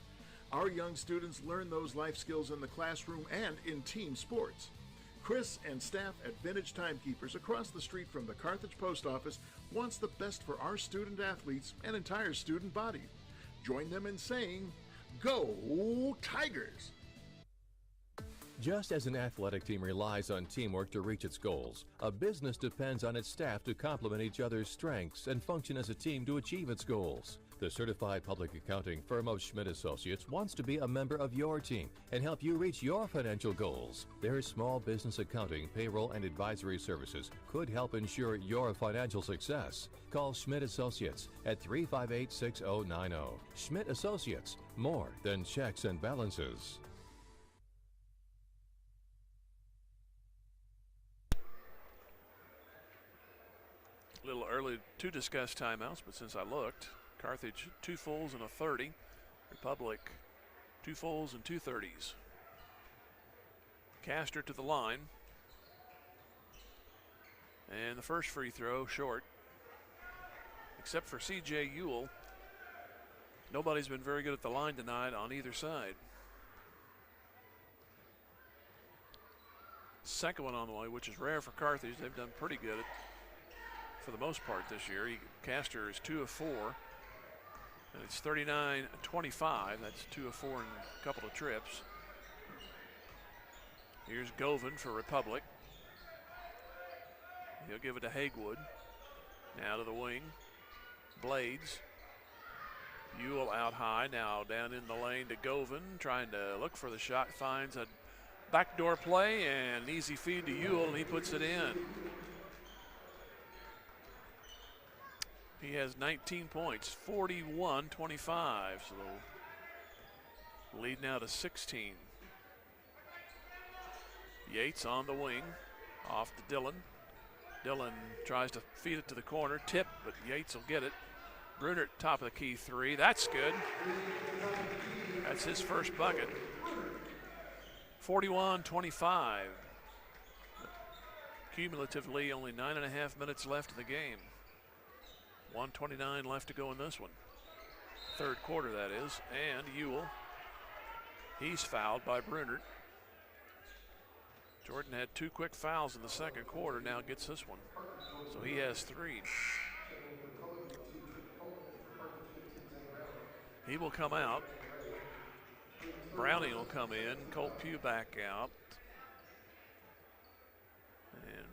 Our young students learn those life skills in the classroom and in team sports. Chris and staff at Vintage Timekeepers across the street from the Carthage Post Office wants the best for our student athletes and entire student body. Join them in saying, "Go Tigers!" Just as an athletic team relies on teamwork to reach its goals, a business depends on its staff to complement each other's strengths and function as a team to achieve its goals. The certified public accounting firm of Schmidt Associates wants to be a member of your team and help you reach your financial goals. Their small business accounting, payroll, and advisory services could help ensure your financial success. Call Schmidt Associates at 358-6090. Schmidt Associates, more than checks and balances. A little early to discuss timeouts, but since I looked, Carthage 2 fulls and a 30. Republic 2 fulls and 2 30s. Castor to the line. And the first free throw short. Except for C.J. Ewell, nobody's been very good at the line tonight on either side. Second one on the way, which is rare for Carthage. They've done pretty good for the most part this year. Castor is 2 of 4. And it's 39-25. That's 2 of 4 in a couple of trips. Here's Govan for Republic. He'll give it to Hagewood. Now to the wing. Blades. Ewell out high. Now down in the lane to Govan. Trying to look for the shot. Finds a backdoor play and an easy feed to Ewell, and he puts it in. He has 19 points, 41-25, so lead now to 16. Yates on the wing, off to Dillon. Dillon tries to feed it to the corner, tip, but Yates will get it. Brunert, top of the key 3, that's good. That's his first bucket. 41-25. Cumulatively, only 9.5 minutes left in the game. 1:29 left to go in this one. Third quarter, that is. And Ewell, he's fouled by Brunert. Jordan had 2 quick fouls in the second quarter, now gets this one. So he has 3. He will come out. Browning will come in. Colt Pugh back out. And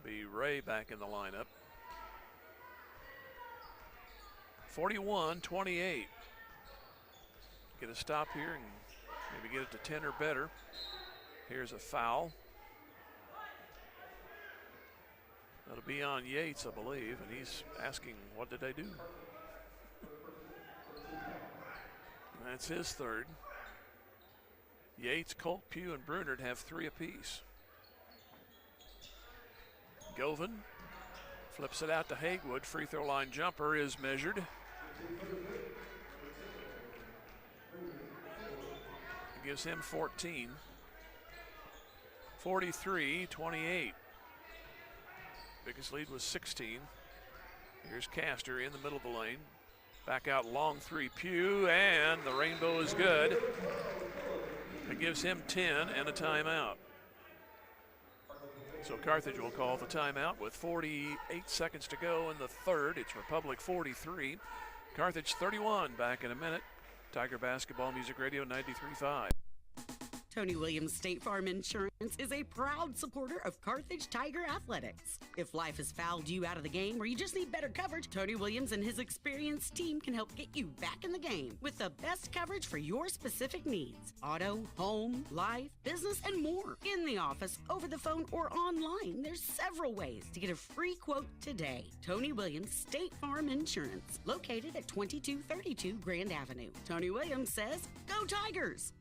be Ray back in the lineup. 41-28. Get a stop here and maybe get it to 10 or better. Here's a foul. That'll be on Yates, I believe, and he's asking, what did they do? That's his third. Yates, Colt Pugh, and Brunert have 3 apiece. Govan flips it out to Hagewood. Free throw line jumper is measured. It gives him 14. 43-28. Biggest lead was 16. Here's Castor in the middle of the lane. Back out long 3, Pugh, and the rainbow is good. It gives him 10 and a timeout. So Carthage will call the timeout with 48 seconds to go in the third. It's Republic 43, Carthage 31. Back in a minute. Tiger Basketball Music Radio 93.5. Tony Williams State Farm Insurance is a proud supporter of Carthage Tiger Athletics. If life has fouled you out of the game or you just need better coverage, Tony Williams and his experienced team can help get you back in the game with the best coverage for your specific needs. Auto, home, life, business, and more. In the office, over the phone, or online, there's several ways to get a free quote today. Tony Williams State Farm Insurance, located at 2232 Grand Avenue. Tony Williams says, go Tigers!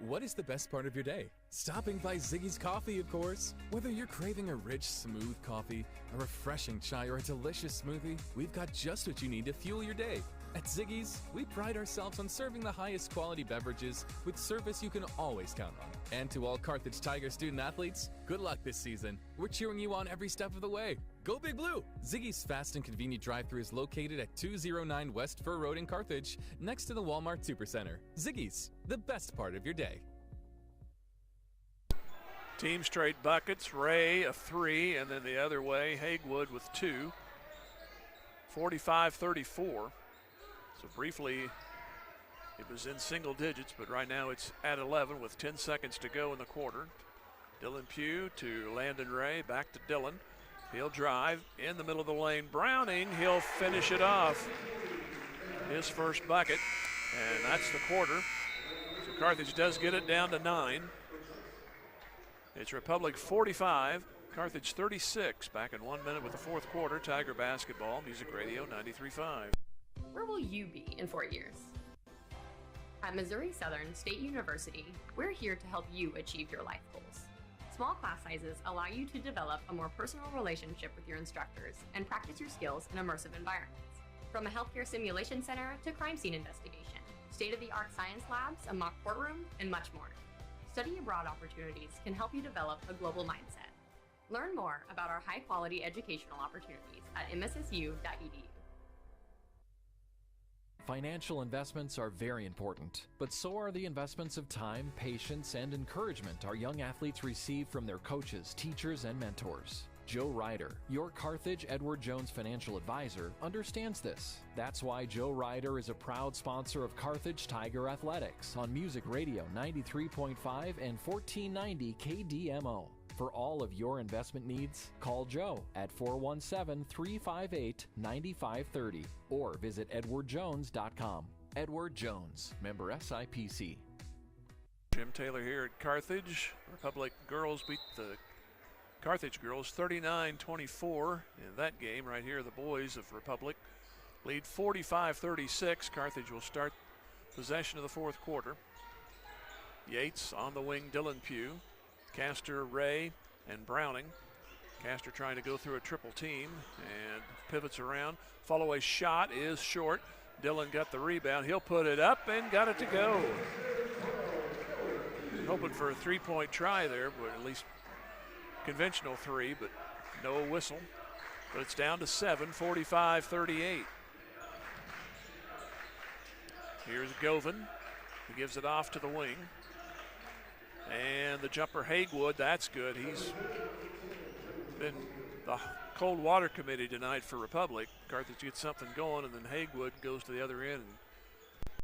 What is the best part of your day? Stopping by Ziggy's Coffee, of course. Whether you're craving a rich, smooth coffee, a refreshing chai, or a delicious smoothie, we've got just what you need to fuel your day. At Ziggy's, we pride ourselves on serving the highest quality beverages with service you can always count on. And to all Carthage Tiger student athletes, good luck this season. We're cheering you on every step of the way. Go Big Blue! Ziggy's fast and convenient drive-thru is located at 209 West Fur Road in Carthage, next to the Walmart Supercenter. Ziggy's, the best part of your day. Team straight buckets. Ray a 3, and then the other way, Hagewood with 2. 45-34. So briefly, it was in single digits, but right now it's at 11 with 10 seconds to go in the quarter. Dylan Pugh to Landon Ray, back to Dylan. He'll drive in the middle of the lane. Browning, he'll finish it off. his first bucket, and that's the quarter. So Carthage does get it down to 9. It's Republic 45, Carthage 36. Back in 1 minute with the fourth quarter. Tiger basketball, Music Radio 93.5. Where will you be in 4 years? At Missouri Southern State University, we're here to help you achieve your life goals. Small class sizes allow you to develop a more personal relationship with your instructors and practice your skills in immersive environments. From a healthcare simulation center to crime scene investigation, state-of-the-art science labs, a mock courtroom, and much more. Study abroad opportunities can help you develop a global mindset. Learn more about our high-quality educational opportunities at mssu.edu. Financial investments are very important, but so are the investments of time, patience, and encouragement our young athletes receive from their coaches, teachers, and mentors. Joe Ryder, your Carthage Edward Jones financial advisor, understands this. That's why Joe Ryder is a proud sponsor of Carthage Tiger Athletics on Music Radio 93.5 and 1490 KDMO. For all of your investment needs, call Joe at 417-358-9530 or visit edwardjones.com. Edward Jones, member SIPC. Jim Taylor here at Carthage. Republic girls beat the Carthage girls 39-24 in that game right here. The boys of Republic lead 45-36. Carthage will start possession of the fourth quarter. Yates on the wing, Dylan Pugh. Castor, Ray, and Browning. Castor trying to go through a triple team and pivots around. Follow-away shot is short. Dylan got the rebound. He'll put it up and got it to go. Hoping for a three-point try there, but at least conventional three, but no whistle. But it's down to 7, 45-38. Here's Govan. He gives it off to the wing. And the jumper, Hagewood, that's good. He's been the cold water committee tonight for Republic. Carthage gets something going, and then Hagewood goes to the other end and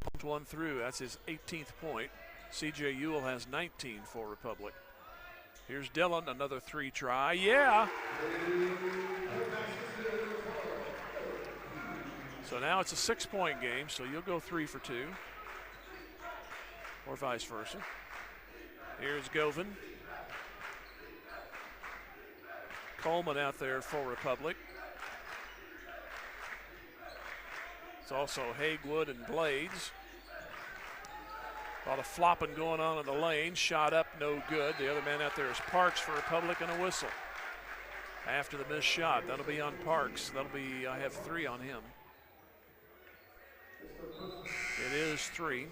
pumps one through. That's his 18th point. C.J. Ewell has 19 for Republic. Here's Dillon, another three try. Yeah! So now it's a 6-point game, so you'll go 3 for 2. Or vice versa. Here's Govan. Coleman out there for Republic. It's also Hagewood and Blades. A lot of flopping going on in the lane. Shot up, no good. The other man out there is Parks for Republic, and a whistle. After the missed shot, that'll be on Parks. That'll be, I have 3 on him. It is 3.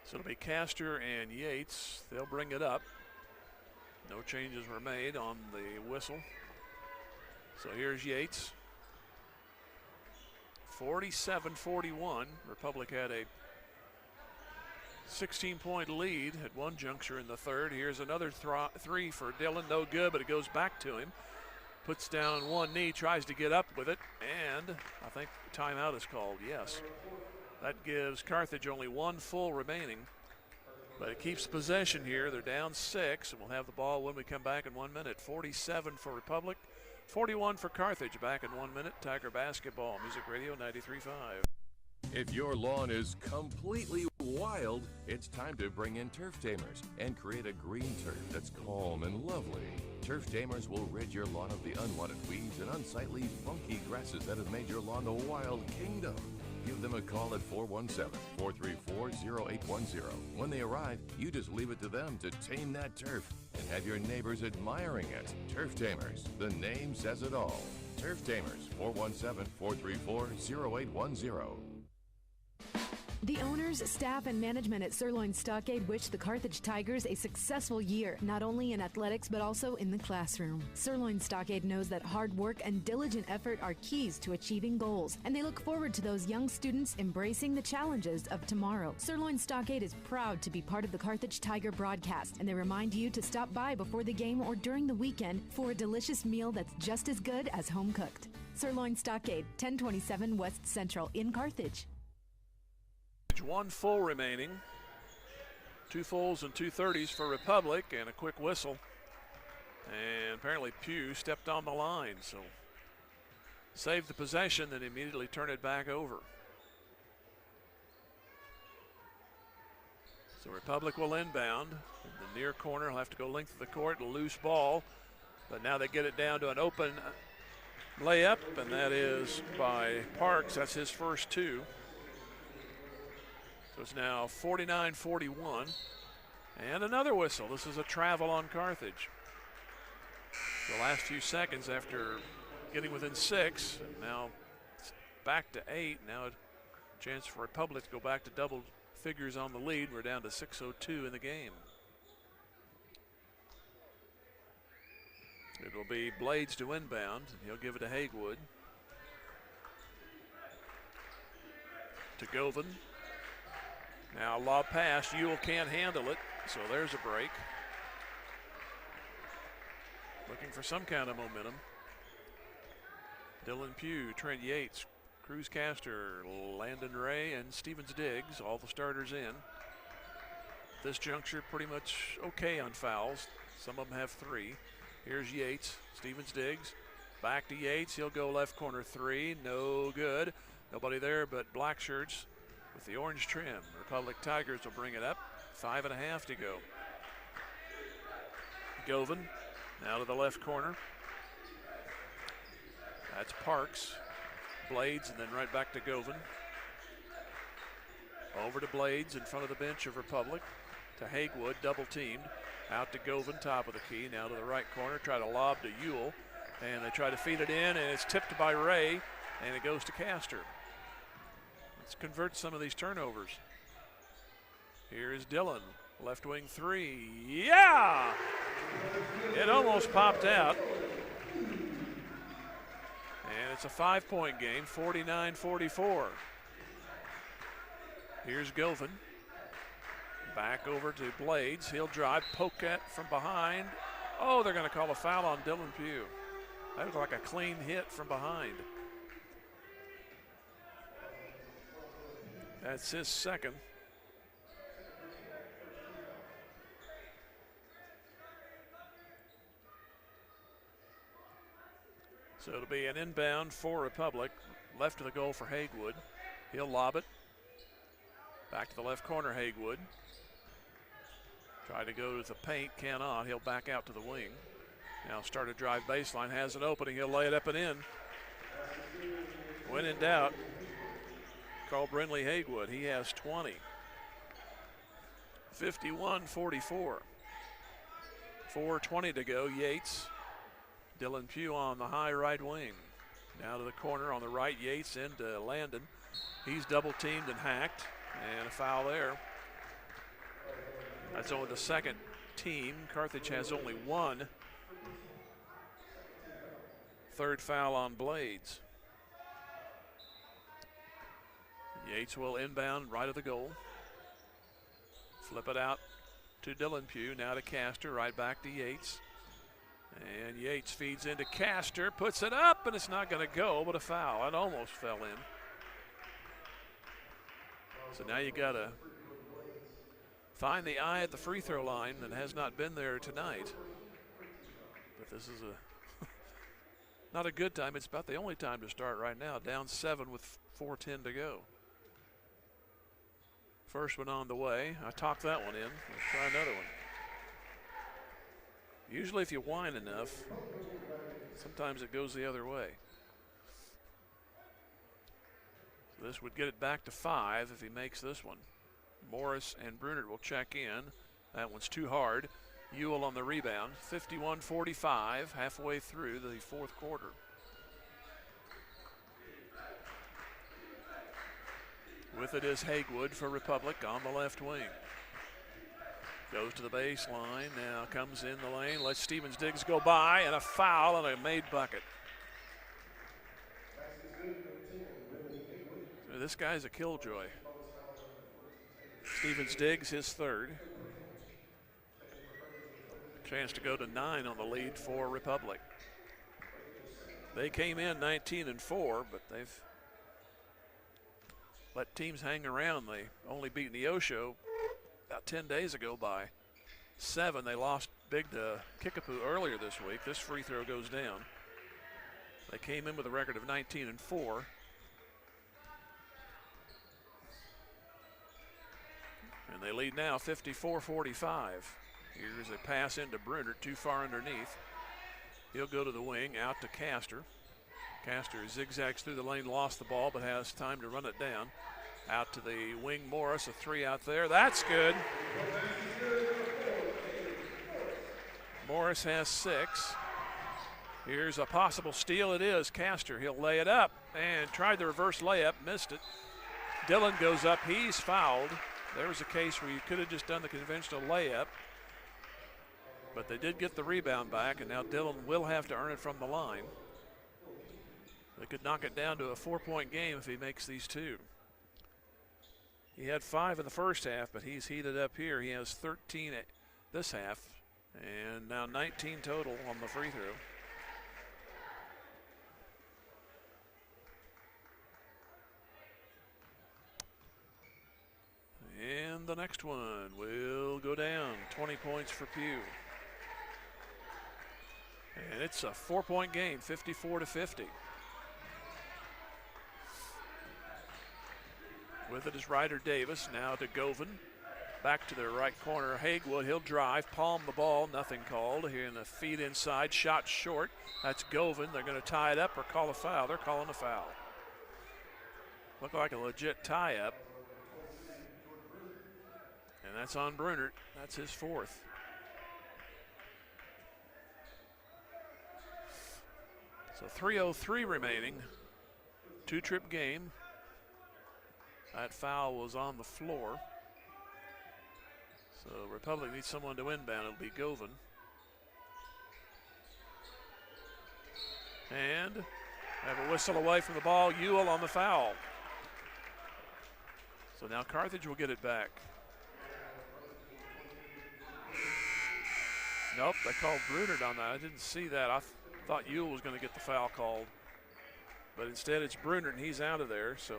So it'll be Castor and Yates. They'll bring it up. No changes were made on the whistle. So here's Yates. 47-41. Republic had a 16-point lead at one juncture in the third. Here's another three for Dillon. No good, but it goes back to him. Puts down on one knee, tries to get up with it, and I think timeout is called, yes. That gives Carthage only 1 full remaining, but it keeps possession here. They're down 6, and we'll have the ball when we come back in 1 minute. 47 for Republic, 41 for Carthage. Back in 1 minute. Tiger basketball, Music Radio 93.5. If your lawn is completely wild, it's time to bring in Turf Tamers and create a green turf that's calm and lovely. Turf Tamers will rid your lawn of the unwanted weeds and unsightly, funky grasses that have made your lawn a wild kingdom. Give them a call at 417-434-0810. When they arrive, you just leave it to them to tame that turf and have your neighbors admiring it. Turf Tamers, the name says it all. Turf Tamers, 417-434-0810. The owners, staff, and management at Sirloin Stockade wish the Carthage Tigers a successful year, not only in athletics but also in the classroom. Sirloin Stockade knows that hard work and diligent effort are keys to achieving goals, and they look forward to those young students embracing the challenges of tomorrow. Sirloin Stockade is proud to be part of the Carthage Tiger broadcast, and they remind you to stop by before the game or during the weekend for a delicious meal that's just as good as home cooked. Sirloin Stockade, 1027 West Central in Carthage. 1 full remaining. 2 fulls and 2 30s for Republic, and a quick whistle. And apparently Pugh stepped on the line, so saved the possession, then immediately turned it back over. So Republic will inbound. In the near corner, he'll have to go length of the court, a loose ball. But now they get it down to an open layup, and that is by Parks. That's his first two. So it's now 49-41. And another whistle. This is a travel on Carthage. The last few seconds after getting within 6, and now it's back to 8. Now a chance for Republic to go back to double figures on the lead. We're down to 6:02 in the game. It will be Blades to inbound. He'll give it to Haywood. To Govan. Now lob pass. Ewell can't handle it, so there's a break. Looking for some kind of momentum. Dylan Pugh, Trent Yates, Cruz Castor, Landon Ray, and Stevens Diggs, all the starters in. This juncture pretty much okay on fouls. Some of them have 3. Here's Yates, Stevens Diggs, back to Yates. He'll go left corner 3, no good. Nobody there but black shirts with the orange trim. Republic Tigers will bring it up, 5.5 to go. Govan, now to the left corner. That's Parks, Blades, and then right back to Govan. Over to Blades in front of the bench of Republic. To Haywood, double teamed. Out to Govan, top of the key. Now to the right corner, try to lob to Ewell. And they try to feed it in, and it's tipped by Ray, and it goes to Castor. Let's convert some of these turnovers. Here is Dillon, left wing 3. Yeah! It almost popped out. And it's a 5-point game, 49-44. Here's Govan. Back over to Blades. He'll drive, poke it from behind. Oh, they're going to call a foul on Dylan Pugh. That was like a clean hit from behind. That's his second. So it'll be an inbound for Republic. Left of the goal for Haywood. He'll lob it. Back to the left corner, Haywood. Try to go to the paint, cannot. He'll back out to the wing. Now start a drive baseline, has an opening. He'll lay it up and in. When in doubt, call Brindley Haywood. He has 20. 51-44. 4:20 to go. Yates. Dylan Pugh on the high right wing. Now to the corner on the right. Yates into Landon. He's double teamed and hacked. And a foul there. That's only the second team. Carthage has only 1. Third foul on Blades. Yates will inbound right of the goal. Flip it out to Dylan Pugh. Now to Castor. Right back to Yates. And Yates feeds into Castor. Puts it up, and it's not going to go, but a foul. It almost fell in. So now you got to find the eye at the free throw line that has not been there tonight. But this is not a good time. It's about the only time to start right now. Down 7 with 4:10 to go. First one on the way. I talked that one in. Let's try another one. Usually if you whine enough, sometimes it goes the other way. So this would get it back to 5 if he makes this one. Morris and Brunert will check in. That one's too hard. Ewell on the rebound. 51-45, halfway through the fourth quarter. With it is Haywood for Republic on the left wing. Goes to the baseline, now comes in the lane, lets Stevens Diggs go by, and a foul and a made bucket. So this guy's a killjoy. Stevens Diggs, his third. Chance to go to 9 on the lead for Republic. They came in 19-4, but they've let teams hang around. They only beat Neosho about 10 days ago by 7. They lost big Kickapoo earlier this week. This free throw goes down. They came in with a record of 19-4. And they lead now 54-45. Here's a pass into Brunner, too far underneath. He'll go to the wing, out to Castor. Castor zigzags through the lane, lost the ball, but has time to run it down. Out to the wing, Morris, a three out there. That's good. Morris has 6. Here's a possible steal. It is Castor. He'll lay it up and tried the reverse layup, missed it. Dillon goes up. He's fouled. There was a case where you could have just done the conventional layup, but they did get the rebound back, and now Dillon will have to earn it from the line. They could knock it down to a 4-point game if he makes these 2. He had 5 in the first half, but he's heated up here. He has 13 this half, and now 19 total on the free throw. And the next one will go down. 20 points for Pugh. And it's a 4-point game, 54-50. With it is Ryder Davis, now to Govan. Back to the right corner, Hagewood, he'll drive, palm the ball, nothing called. Here in the feed inside, shot short. That's Govan. They're going to tie it up or call a foul. They're calling a foul. Looked like a legit tie-up. And that's on Brunert. That's his 4th. So 3:03 remaining. 2-trip game. That foul was on the floor. So Republic needs someone to inbound. It'll be Govan. And have a whistle away from the ball. Ewell on the foul. So now Carthage will get it back. Nope, they called Brunert on that. I didn't see that. I thought Ewell was going to get the foul called. But instead it's Brunert, and he's out of there. So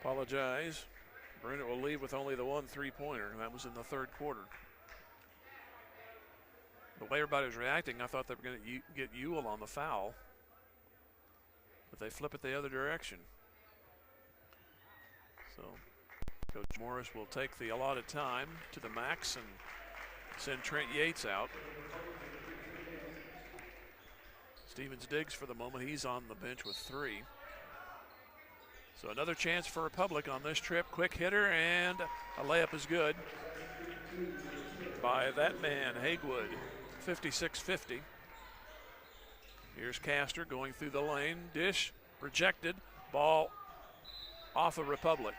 apologize. Brunert will leave with only the 1 3-pointer, and that was in the 3rd quarter. The way everybody was reacting, I thought they were going to get Ewell on the foul. But they flip it the other direction. So Coach Morris will take the allotted time to the max and send Trent Yates out. Stevens Diggs for the moment. He's on the bench with 3. So another chance for Republic on this trip. Quick hitter, and a layup is good by that man, Hagewood. 56-50. Here's Castor going through the lane. Dish rejected. Ball off of Republic.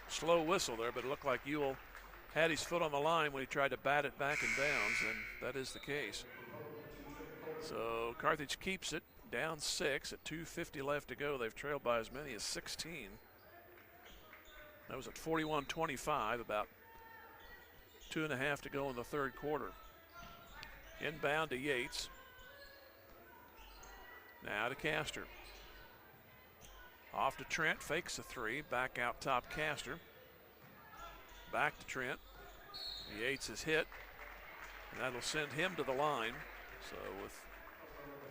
Slow whistle there, but it looked like Ewell had his foot on the line when he tried to bat it back in bounds, and that is the case. So Carthage keeps it, down 6 at 2:50 left to go. They've trailed by as many as 16. That was at 41-25, about 2.5 to go in the 3rd quarter. Inbound to Yates. Now to Castor. Off to Trent, fakes a 3, back out top Castor. Back to Trent. Yates is hit, and that'll send him to the line. So with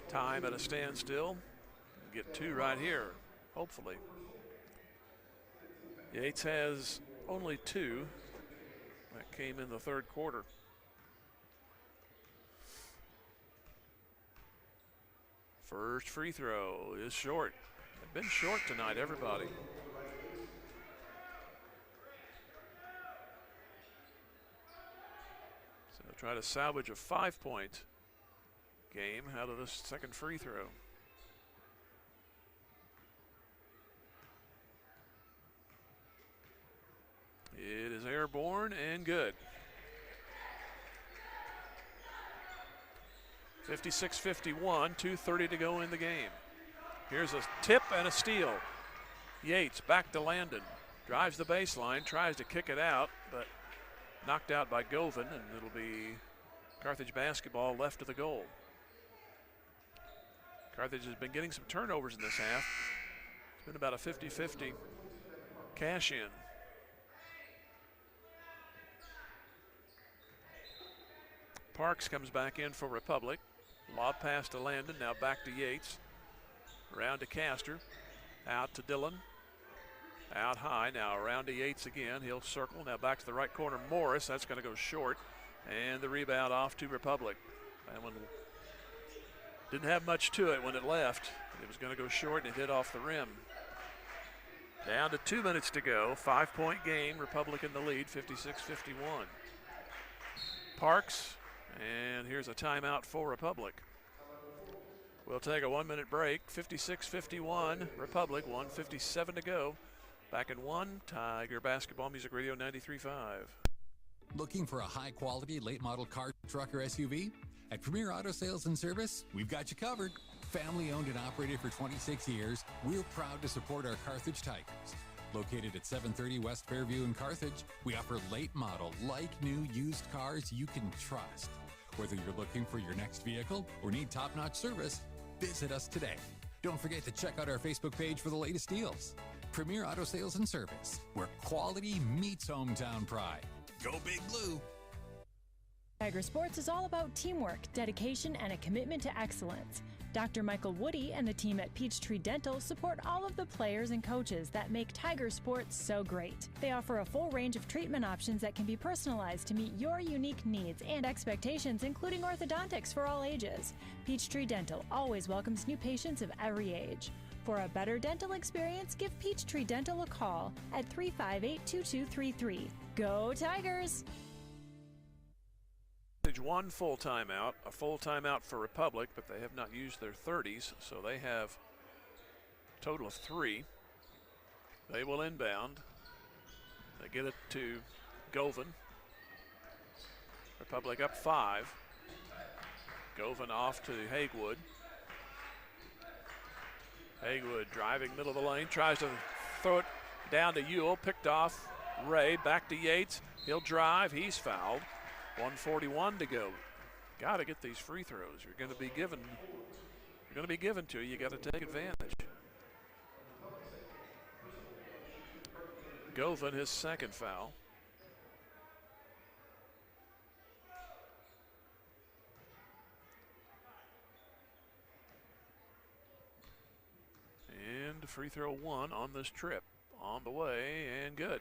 time at a standstill, get 2 right here, hopefully. Yates has only 2. That came in the 3rd quarter. First free throw is short. They've been short tonight, everybody. So they'll try to salvage a 5-point game out of this second free throw. It is airborne and good. 56-51, 2:30 to go in the game. Here's a tip and a steal. Yates back to Landon. Drives the baseline, tries to kick it out, but knocked out by Govan, and it'll be Carthage basketball left of the goal. Carthage has been getting some turnovers in this half. It's been about a 50-50 cash in. Parks comes back in for Republic. Lob pass to Landon, now back to Yates. Around to Castor, out to Dillon. Out high, now around to Yates again. He'll circle, now back to the right corner. Morris, that's going to go short. And the rebound off to Republic. That one didn't have much to it when it left. It was going to go short and it hit off the rim. Down to 2 minutes to go. 5-point game. Republic in the lead, 56-51. Parks, and here's a timeout for Republic. We'll take a 1-minute break. 56-51. Republic, 1:57 to go. Back in one. Tiger Basketball, Music Radio 93.5. Looking for a high-quality, late-model car, truck, or SUV? At Premier Auto Sales and Service, we've got you covered. Family-owned and operated for 26 years, we're proud to support our Carthage Tigers. Located at 730 West Fairview in Carthage, we offer late-model, like-new used cars you can trust. Whether you're looking for your next vehicle or need top-notch service, visit us today. Don't forget to check out our Facebook page for the latest deals. Premier Auto Sales and Service, where quality meets hometown pride. Go Big Blue! Tiger Sports is all about teamwork, dedication, and a commitment to excellence. Dr. Michael Woody and the team at Peachtree Dental support all of the players and coaches that make Tiger Sports so great. They offer a full range of treatment options that can be personalized to meet your unique needs and expectations, including orthodontics for all ages. Peachtree Dental always welcomes new patients of every age. For a better dental experience, give Peachtree Dental a call at 358-2233. Go Tigers! One full timeout, a full timeout for Republic, but they have not used their 30s, so they have a total of 3. They will inbound. They get it to Govan. Republic up 5. Govan off to Hagewood. Hagewood driving middle of the lane, tries to throw it down to Ewell, picked off Ray, back to Yates. He'll drive, he's fouled. 1:41 to go. Got to get these free throws. You're going to be given to you. You got to take advantage. Govan, his second foul. And free throw 1 on this trip. On the way and good.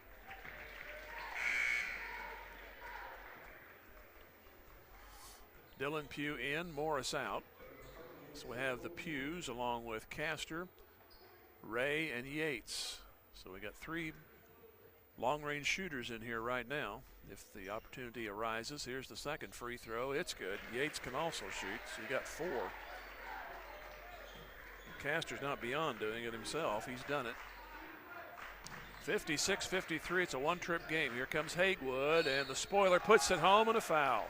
Dylan Pugh in, Morris out. So we have the Pews along with Castor, Ray, and Yates. So we got 3 long-range shooters in here right now. If the opportunity arises, here's the second free throw. It's good. Yates can also shoot, so you got 4. Castor's not beyond doing it himself. He's done it. 56-53. It's a one-trip game. Here comes Hagewood, and the spoiler puts it home and a foul.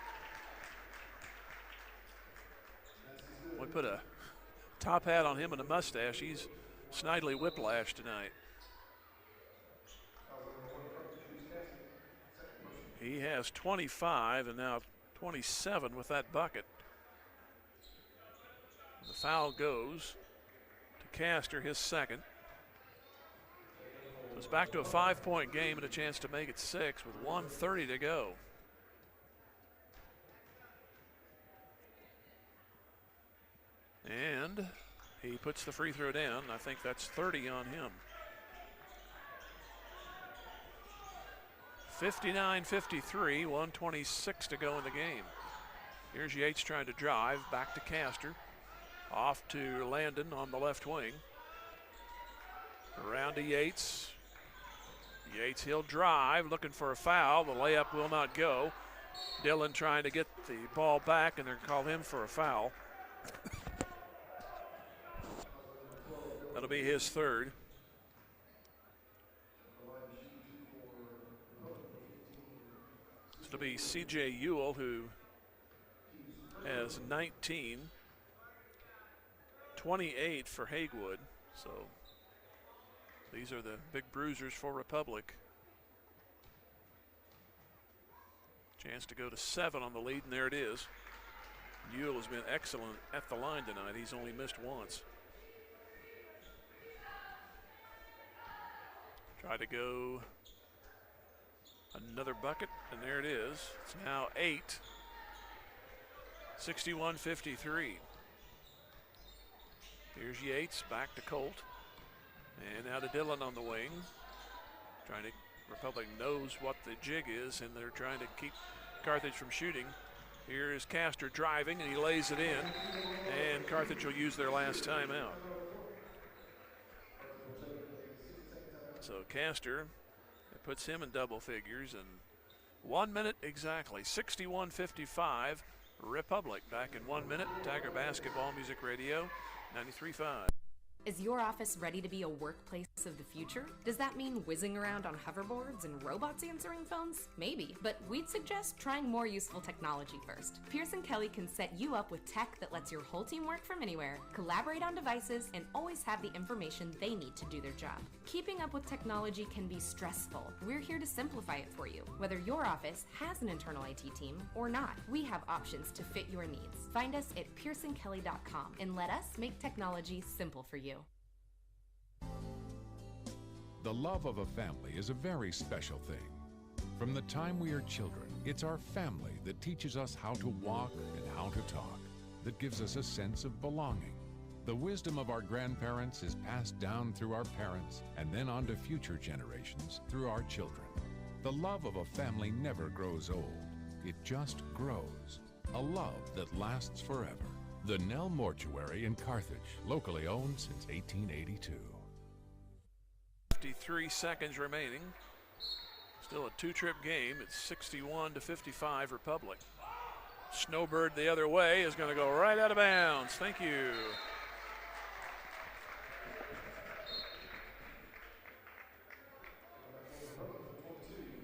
We put a top hat on him and a mustache. He's Snidely Whiplash tonight. He has 25 and now 27 with that bucket. The foul goes to Castor, his second. So it's back to a 5-point game and a chance to make it 6 with 1:30 to go. And he puts the free throw down. I think that's 30 on him. 59-53, 1:26 to go in the game. Here's Yates trying to drive, back to Castor. Off to Landon on the left wing. Around to Yates. Yates, he'll drive, looking for a foul. The layup will not go. Dillon trying to get the ball back, and they're going to call him for a foul. That'll be his third. It'll be C.J. Ewell, who has 19, 28 for Hagewood. So these are the big bruisers for Republic. Chance to go to 7 on the lead, and there it is. Ewell has been excellent at the line tonight. He's only missed once. Try to go another bucket, and there it is. It's now 8. 61-53. Here's Yates, back to Colt. And now to Dillon on the wing. Republic knows what the jig is, and they're trying to keep Carthage from shooting. Here is Castor driving, and he lays it in. And Carthage will use their last timeout. So Castor, it puts him in double figures, and 1 minute exactly. 61-55. Republic back in 1 minute. Tiger Basketball Music Radio 93.5. Is your office ready to be a workplace of the future? Does that mean whizzing around on hoverboards and robots answering phones? Maybe, but we'd suggest trying more useful technology first. Pearson Kelly can set you up with tech that lets your whole team work from anywhere, collaborate on devices, and always have the information they need to do their job. Keeping up with technology can be stressful. We're here to simplify it for you. Whether your office has an internal IT team or not, we have options to fit your needs. Find us at pearsonkelly.com and let us make technology simple for you. The love of a family is a very special thing. From the time we are children, it's our family that teaches us how to walk and how to talk, that gives us a sense of belonging. The wisdom of our grandparents is passed down through our parents and then on to future generations through our children. The love of a family never grows old. It just grows. A love that lasts forever. The Nell Mortuary in Carthage, locally owned since 1882. 53 seconds remaining. Still a two-trip game. It's 61-55 Republic. Snowbird the other way is going to go right out of bounds. Thank you.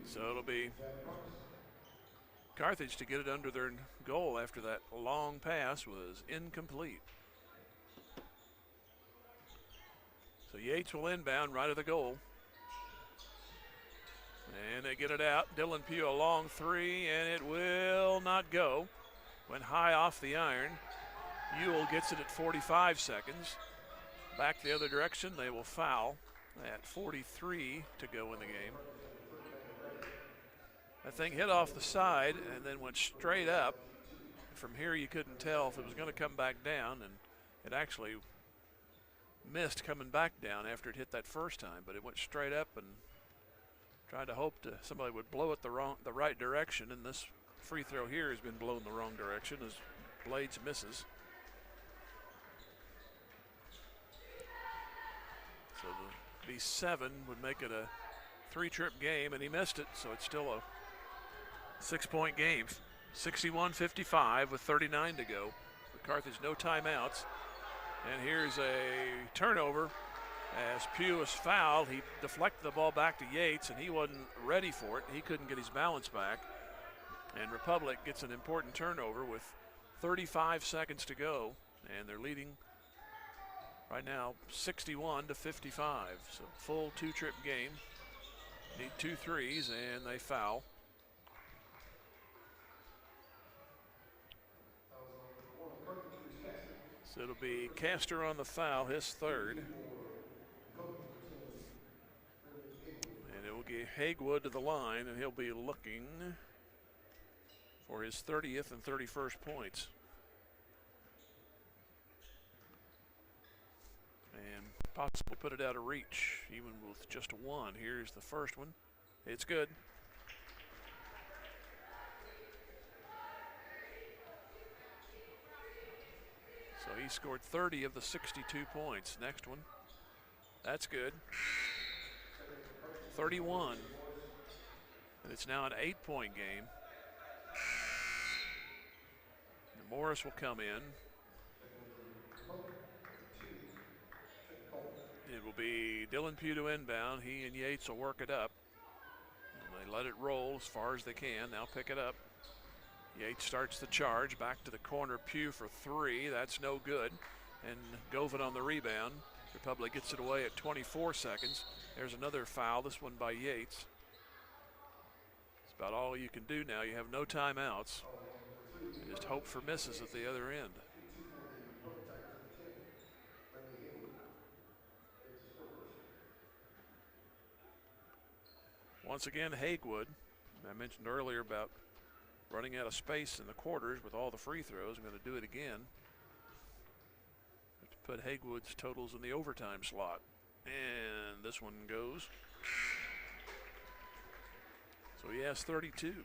So it'll be Carthage to get it under their goal after that long pass was incomplete. So Yates will inbound right of the goal. And they get it out. Dylan Pugh a long three, and it will not go. Went high off the iron. Ewell gets it at 45 seconds. Back the other direction, they will foul at 43 to go in the game. That thing hit off the side and then went straight up. From here you couldn't tell if it was going to come back down, and it actually missed coming back down after it hit that first time, but it went straight up and tried to hope somebody would blow it the right direction, and this free throw here has been blown the wrong direction as Blades misses. So the B7 would make it a three-trip game, and he missed it, so it's still a 6-point game. 61-55 with 39 to go. For Carthage, no timeouts. And here's a turnover as Pugh is fouled. He deflected the ball back to Yates, and he wasn't ready for it. He couldn't get his balance back. And Republic gets an important turnover with 35 seconds to go, and they're leading right now 61-55. So full two-trip game. Need 2 threes, and they foul. So it'll be Castor on the foul, his third. And it will get Hagewood to the line, and he'll be looking for his 30th and 31st points. And possibly put it out of reach, even with just one. Here's the first one. It's good. So he scored 30 of the 62 points. Next one. That's good. 31. And it's now an 8-point game. And Morris will come in. It will be Dylan Pugh to inbound. He and Yates will work it up. And they let it roll as far as they can. Now pick it up. Yates starts the charge, back to the corner, Pugh for 3, that's no good. And Govan on the rebound. Republic gets it away at 24 seconds. There's another foul, this one by Yates. It's about all you can do now. You have no timeouts. You just hope for misses at the other end. Once again, Hagewood. I mentioned earlier about running out of space in the quarters with all the free throws. I'm going to do it again. Have to put Hagewood's totals in the overtime slot. And this one goes. So he has 32.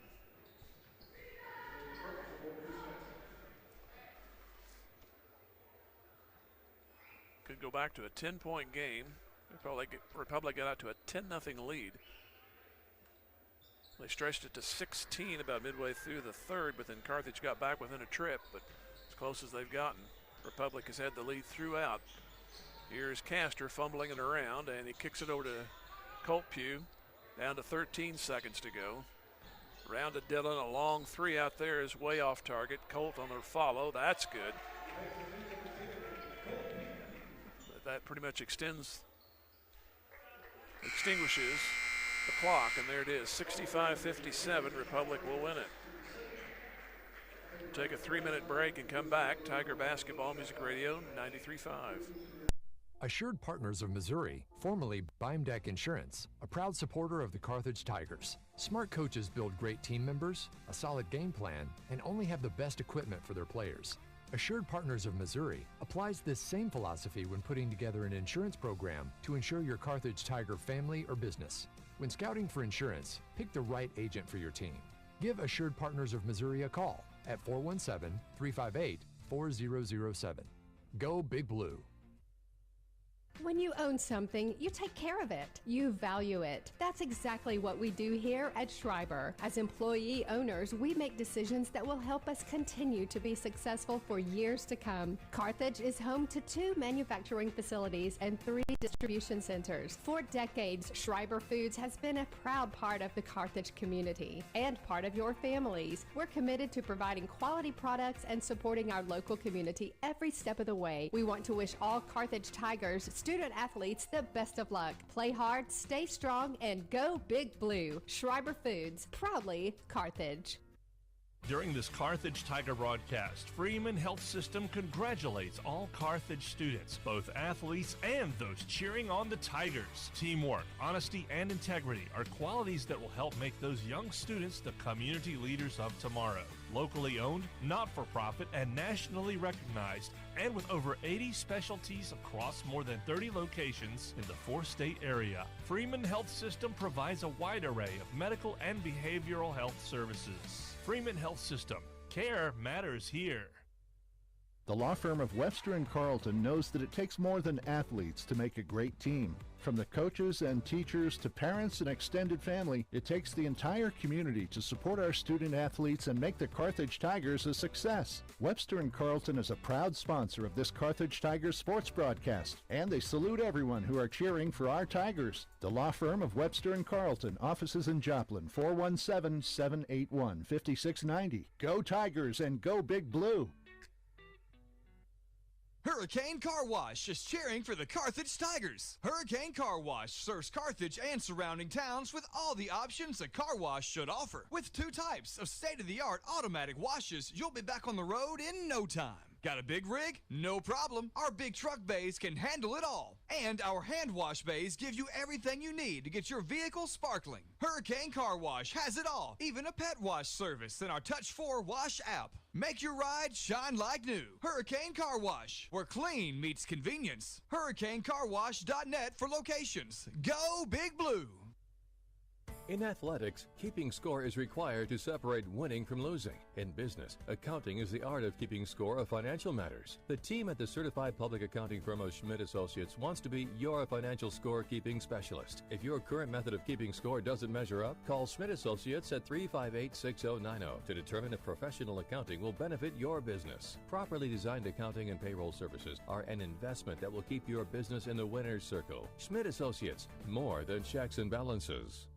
Could go back to a 10-point game. Republic got out to a 10-0 lead. They stretched it to 16 about midway through the third, but then Carthage got back within a trip, but as close as they've gotten. Republic has had the lead throughout. Here's Castor fumbling it around, and he kicks it over to Colt Pugh. Down to 13 seconds to go. Round to Dillon, a long three out there is way off target. Colt on the follow, that's good. But that pretty much extinguishes the clock, and there it is, 65-57, Republic will win it. Take a 3-minute break and come back. Tiger Basketball Music Radio, 93.5. Assured Partners of Missouri, formerly Beimdeck Insurance, a proud supporter of the Carthage Tigers. Smart coaches build great team members, a solid game plan, and only have the best equipment for their players. Assured Partners of Missouri applies this same philosophy when putting together an insurance program to insure your Carthage Tiger family or business. When scouting for insurance, pick the right agent for your team. Give Assured Partners of Missouri a call at 417-358-4007. Go Big Blue. When you own something, you take care of it. You value it. That's exactly what we do here at Schreiber. As employee owners, we make decisions that will help us continue to be successful for years to come. Carthage is home to 2 manufacturing facilities and 3 distribution centers. For decades, Schreiber Foods has been a proud part of the Carthage community and part of your families. We're committed to providing quality products and supporting our local community every step of the way. We want to wish all Carthage Tigers student athletes the best of luck. Play hard, stay strong, and go Big Blue. Schreiber Foods, proudly Carthage. During this Carthage Tiger broadcast, Freeman Health System congratulates all Carthage students, both athletes and those cheering on the Tigers. Teamwork, honesty, and integrity are qualities that will help make those young students the community leaders of tomorrow. Locally owned, not-for-profit, and nationally recognized, and with over 80 specialties across more than 30 locations in the 4-state area, Freeman Health System provides a wide array of medical and behavioral health services. Freeman Health System. Care matters here. The law firm of Webster & Carlton knows that it takes more than athletes to make a great team. From the coaches and teachers to parents and extended family, it takes the entire community to support our student athletes and make the Carthage Tigers a success. Webster & Carlton is a proud sponsor of this Carthage Tigers sports broadcast, and they salute everyone who are cheering for our Tigers. The law firm of Webster & Carlton, offices in Joplin, 417-781-5690. Go Tigers and go Big Blue! Hurricane Car Wash is cheering for the Carthage Tigers. Hurricane Car Wash serves Carthage and surrounding towns with all the options a car wash should offer. With 2 types of state-of-the-art automatic washes, you'll be back on the road in no time. Got a big rig? No problem. Our big truck bays can handle it all. And our hand wash bays give you everything you need to get your vehicle sparkling. Hurricane Car Wash has it all, even a pet wash service in our Touch 4 Wash app. Make your ride shine like new. Hurricane Car Wash, where clean meets convenience. HurricaneCarWash.net for locations. Go Big Blue! In athletics, keeping score is required to separate winning from losing. In business, accounting is the art of keeping score of financial matters. The team at the certified public accounting firm of Schmidt Associates wants to be your financial score-keeping specialist. If your current method of keeping score doesn't measure up, call Schmidt Associates at 358-6090 to determine if professional accounting will benefit your business. Properly designed accounting and payroll services are an investment that will keep your business in the winner's circle. Schmidt Associates, more than checks and balances.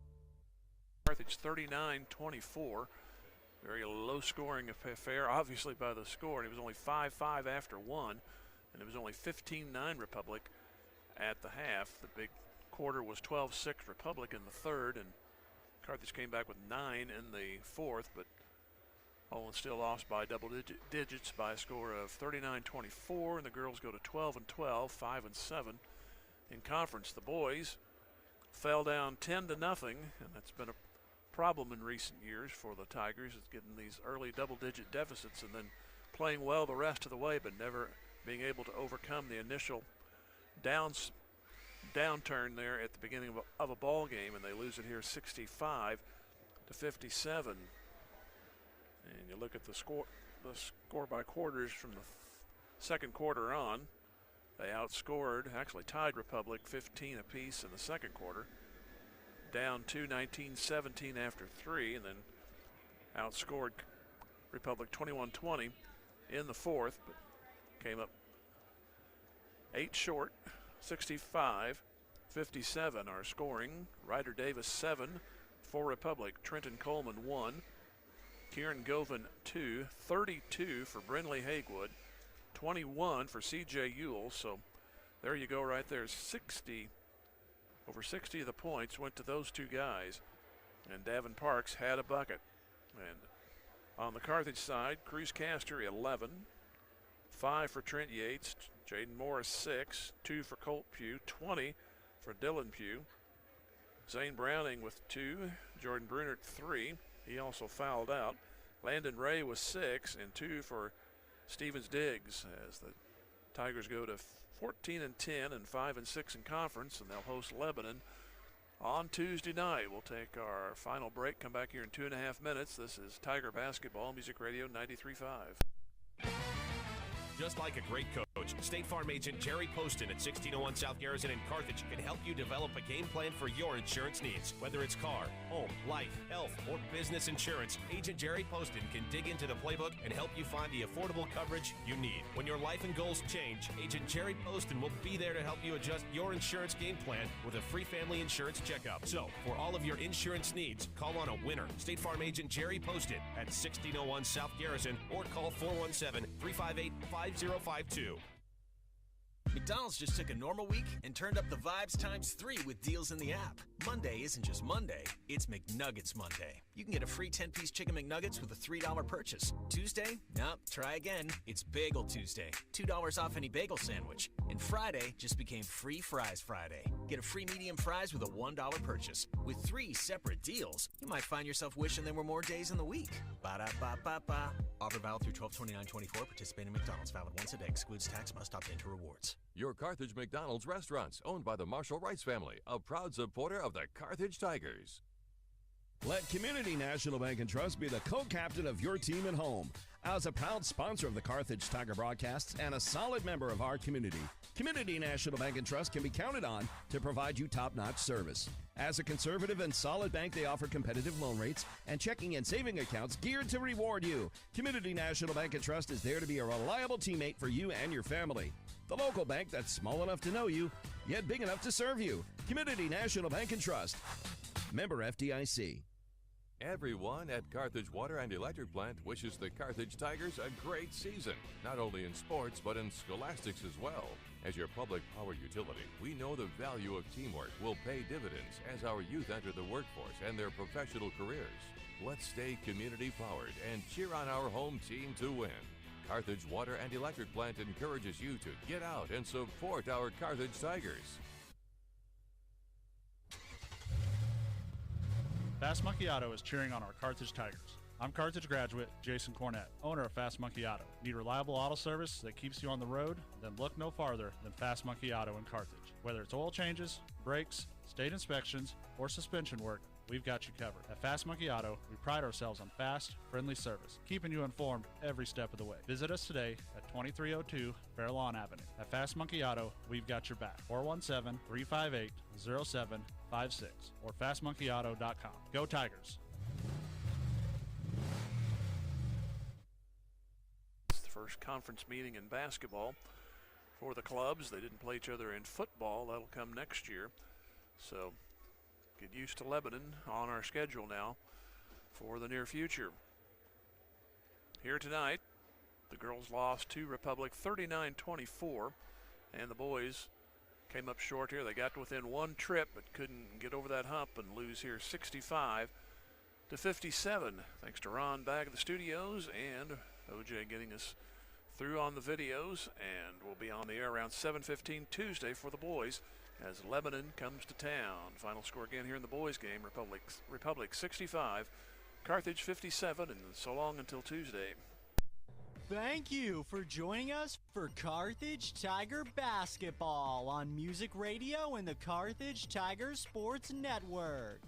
Carthage 39-24. Very low-scoring affair, obviously by the score. And it was only 5-5 after 1, and it was only 15-9 Republic at the half. The big quarter was 12-6 Republic in the third, and Carthage came back with 9 in the fourth, but Olin still lost by double digits by a score of 39-24, and the girls go to 12-12, 5-7 in conference. The boys fell down 10-0, and that's been a problem in recent years for the Tigers is getting these early double-digit deficits and then playing well the rest of the way, but never being able to overcome the initial downturn there at the beginning of a ball game, and they lose it here 65-57. And you look at the score by quarters from the second quarter on. They outscored, actually tied Republic 15 apiece in the second quarter. Down 19-17 after 3, and then outscored Republic 21-20 in the fourth, but came up 8 short, 65-57 our scoring. Ryder Davis 7 for Republic. Trenton Coleman 1. Kieran Govan 2. 32 for Brinley Hagewood. 21 for C.J. Ewell. So there you go right there. Over 60 of the points went to those two guys. And Davin Parks had a bucket. And on the Carthage side, Cruz Castor 11. 5 for Trent Yates. Jaden Morris 6. 2 for Colt Pugh. 20 for Dylan Pugh. Zane Browning with 2. Jordan Brunert 3. He also fouled out. Landon Ray was 6 and 2 for Stevens Diggs as the Tigers go to 14-10 and 5-6 in conference, and they'll host Lebanon on Tuesday night. We'll take our final break, come back here in 2.5 minutes. This is Tiger Basketball, Music Radio 93.5. Just like a great coach, State Farm agent Jerry Poston at 1601 South Garrison in Carthage can help you develop a game plan for your insurance needs. Whether it's car, home, life, health, or business insurance, Agent Jerry Poston can dig into the playbook and help you find the affordable coverage you need. When your life and goals change, Agent Jerry Poston will be there to help you adjust your insurance game plan with a free family insurance checkup. So, for all of your insurance needs, call on a winner. State Farm agent Jerry Poston at 1601 South Garrison or call 417-358-5052. McDonald's just took a normal week and turned up the vibes ×3 with deals in the app. Monday isn't just Monday, it's McNuggets Monday. You can get a free 10-piece chicken McNuggets with a $3 purchase. Tuesday? Nope, try again. It's Bagel Tuesday. $2 off any bagel sandwich. And Friday just became Free Fries Friday. Get a free medium fries with a $1 purchase. With 3 separate deals, you might find yourself wishing there were more days in the week. Ba-da-ba-ba-ba. Offer valid through 12/29/24. Participating in McDonald's. Valid once a day. Excludes tax. Must opt into rewards. Your Carthage McDonald's restaurants, owned by the Marshall Rice family, a proud supporter of the Carthage Tigers. Let Community National Bank and Trust be the co-captain of your team at home. As a proud sponsor of the Carthage Tiger broadcasts and a solid member of our community, Community National Bank and Trust can be counted on to provide you top-notch service. As a conservative and solid bank, they offer competitive loan rates and checking and saving accounts geared to reward you. Community National Bank and Trust is there to be a reliable teammate for you and your family. The local bank that's small enough to know you, yet big enough to serve you. Community National Bank and Trust. Member FDIC. Everyone at Carthage Water and Electric Plant wishes the Carthage Tigers a great season, not only in sports but in scholastics as well. As your public power utility, we know the value of teamwork will pay dividends as our youth enter the workforce and their professional careers. Let's stay community powered and cheer on our home team to win. Carthage Water and Electric Plant encourages you to get out and support our Carthage Tigers. Fast Monkey Auto is cheering on our Carthage Tigers. I'm Carthage graduate Jason Cornett, owner of Fast Monkey Auto. Need reliable auto service that keeps you on the road? Then look no farther than Fast Monkey Auto in Carthage. Whether it's oil changes, brakes, state inspections, or suspension work, we've got you covered. At Fast Monkey Auto, we pride ourselves on fast, friendly service, keeping you informed every step of the way. Visit us today at 2302 Fairlawn Avenue. At Fast Monkey Auto, we've got your back. 417-358-0756 or fastmonkeyauto.com. Go Tigers! It's the first conference meeting in basketball for the clubs. They didn't play each other in football. That'll come next year. So get used to Lebanon on our schedule now for the near future. Here tonight, the girls lost to Republic 39-24, and the boys came up short here. They got to within one trip but couldn't get over that hump and lose here 65-57. Thanks to Ron back at the studios and OJ getting us through on the videos, and we'll be on the air around 7:15 Tuesday for the boys as Lebanon comes to town. Final score again here in the boys' game, Republic 65, Carthage 57, and so long until Tuesday. Thank you for joining us for Carthage Tiger Basketball on Music Radio and the Carthage Tiger Sports Network.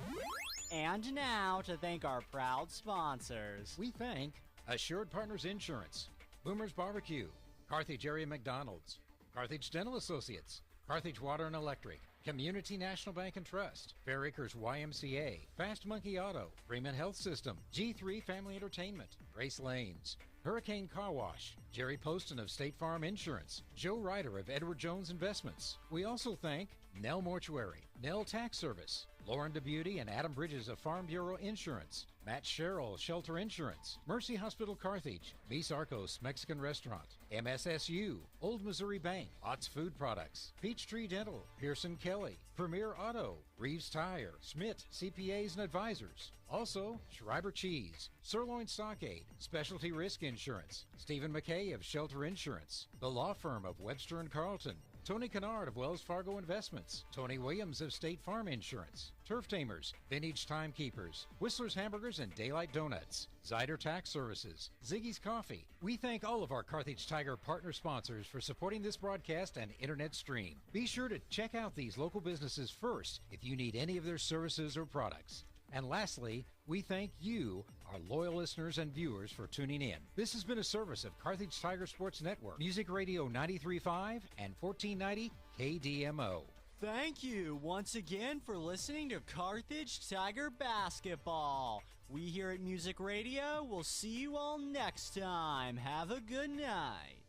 And now to thank our proud sponsors. We thank Assured Partners Insurance, Boomer's Barbecue, Carthage Area McDonald's, Carthage Dental Associates, Carthage Water and Electric, Community National Bank and Trust, Fair Acres YMCA, Fast Monkey Auto, Freeman Health System, G3 Family Entertainment, Grace Lanes, Hurricane Car Wash, Jerry Poston of State Farm Insurance, Joe Ryder of Edward Jones Investments. We also thank Nell Mortuary, Nell Tax Service, Lauren DeBeauty and Adam Bridges of Farm Bureau Insurance, Matt Sherrill, Shelter Insurance, Mercy Hospital Carthage, Mis Arcos Mexican Restaurant, MSSU, Old Missouri Bank, Ott's Food Products, Peachtree Dental, Pearson Kelly, Premier Auto, Reeves Tire, Schmidt CPAs and Advisors. Also, Schreiber Cheese, Sirloin Stockade, Specialty Risk Insurance, Stephen McKay of Shelter Insurance, the law firm of Webster & Carlton, Tony Kennard of Wells Fargo Investments, Tony Williams of State Farm Insurance, Turf Tamers, Vintage Timekeepers, Whistler's Hamburgers and Daylight Donuts, Zyder Tax Services, Ziggy's Coffee. We thank all of our Carthage Tiger partner sponsors for supporting this broadcast and internet stream. Be sure to check out these local businesses first if you need any of their services or products. And lastly, we thank you, our loyal listeners and viewers, for tuning in. This has been a service of Carthage Tiger Sports Network, Music Radio 93.5 and 1490 KDMO. Thank you once again for listening to Carthage Tiger Basketball. We here at Music Radio will see you all next time. Have a good night.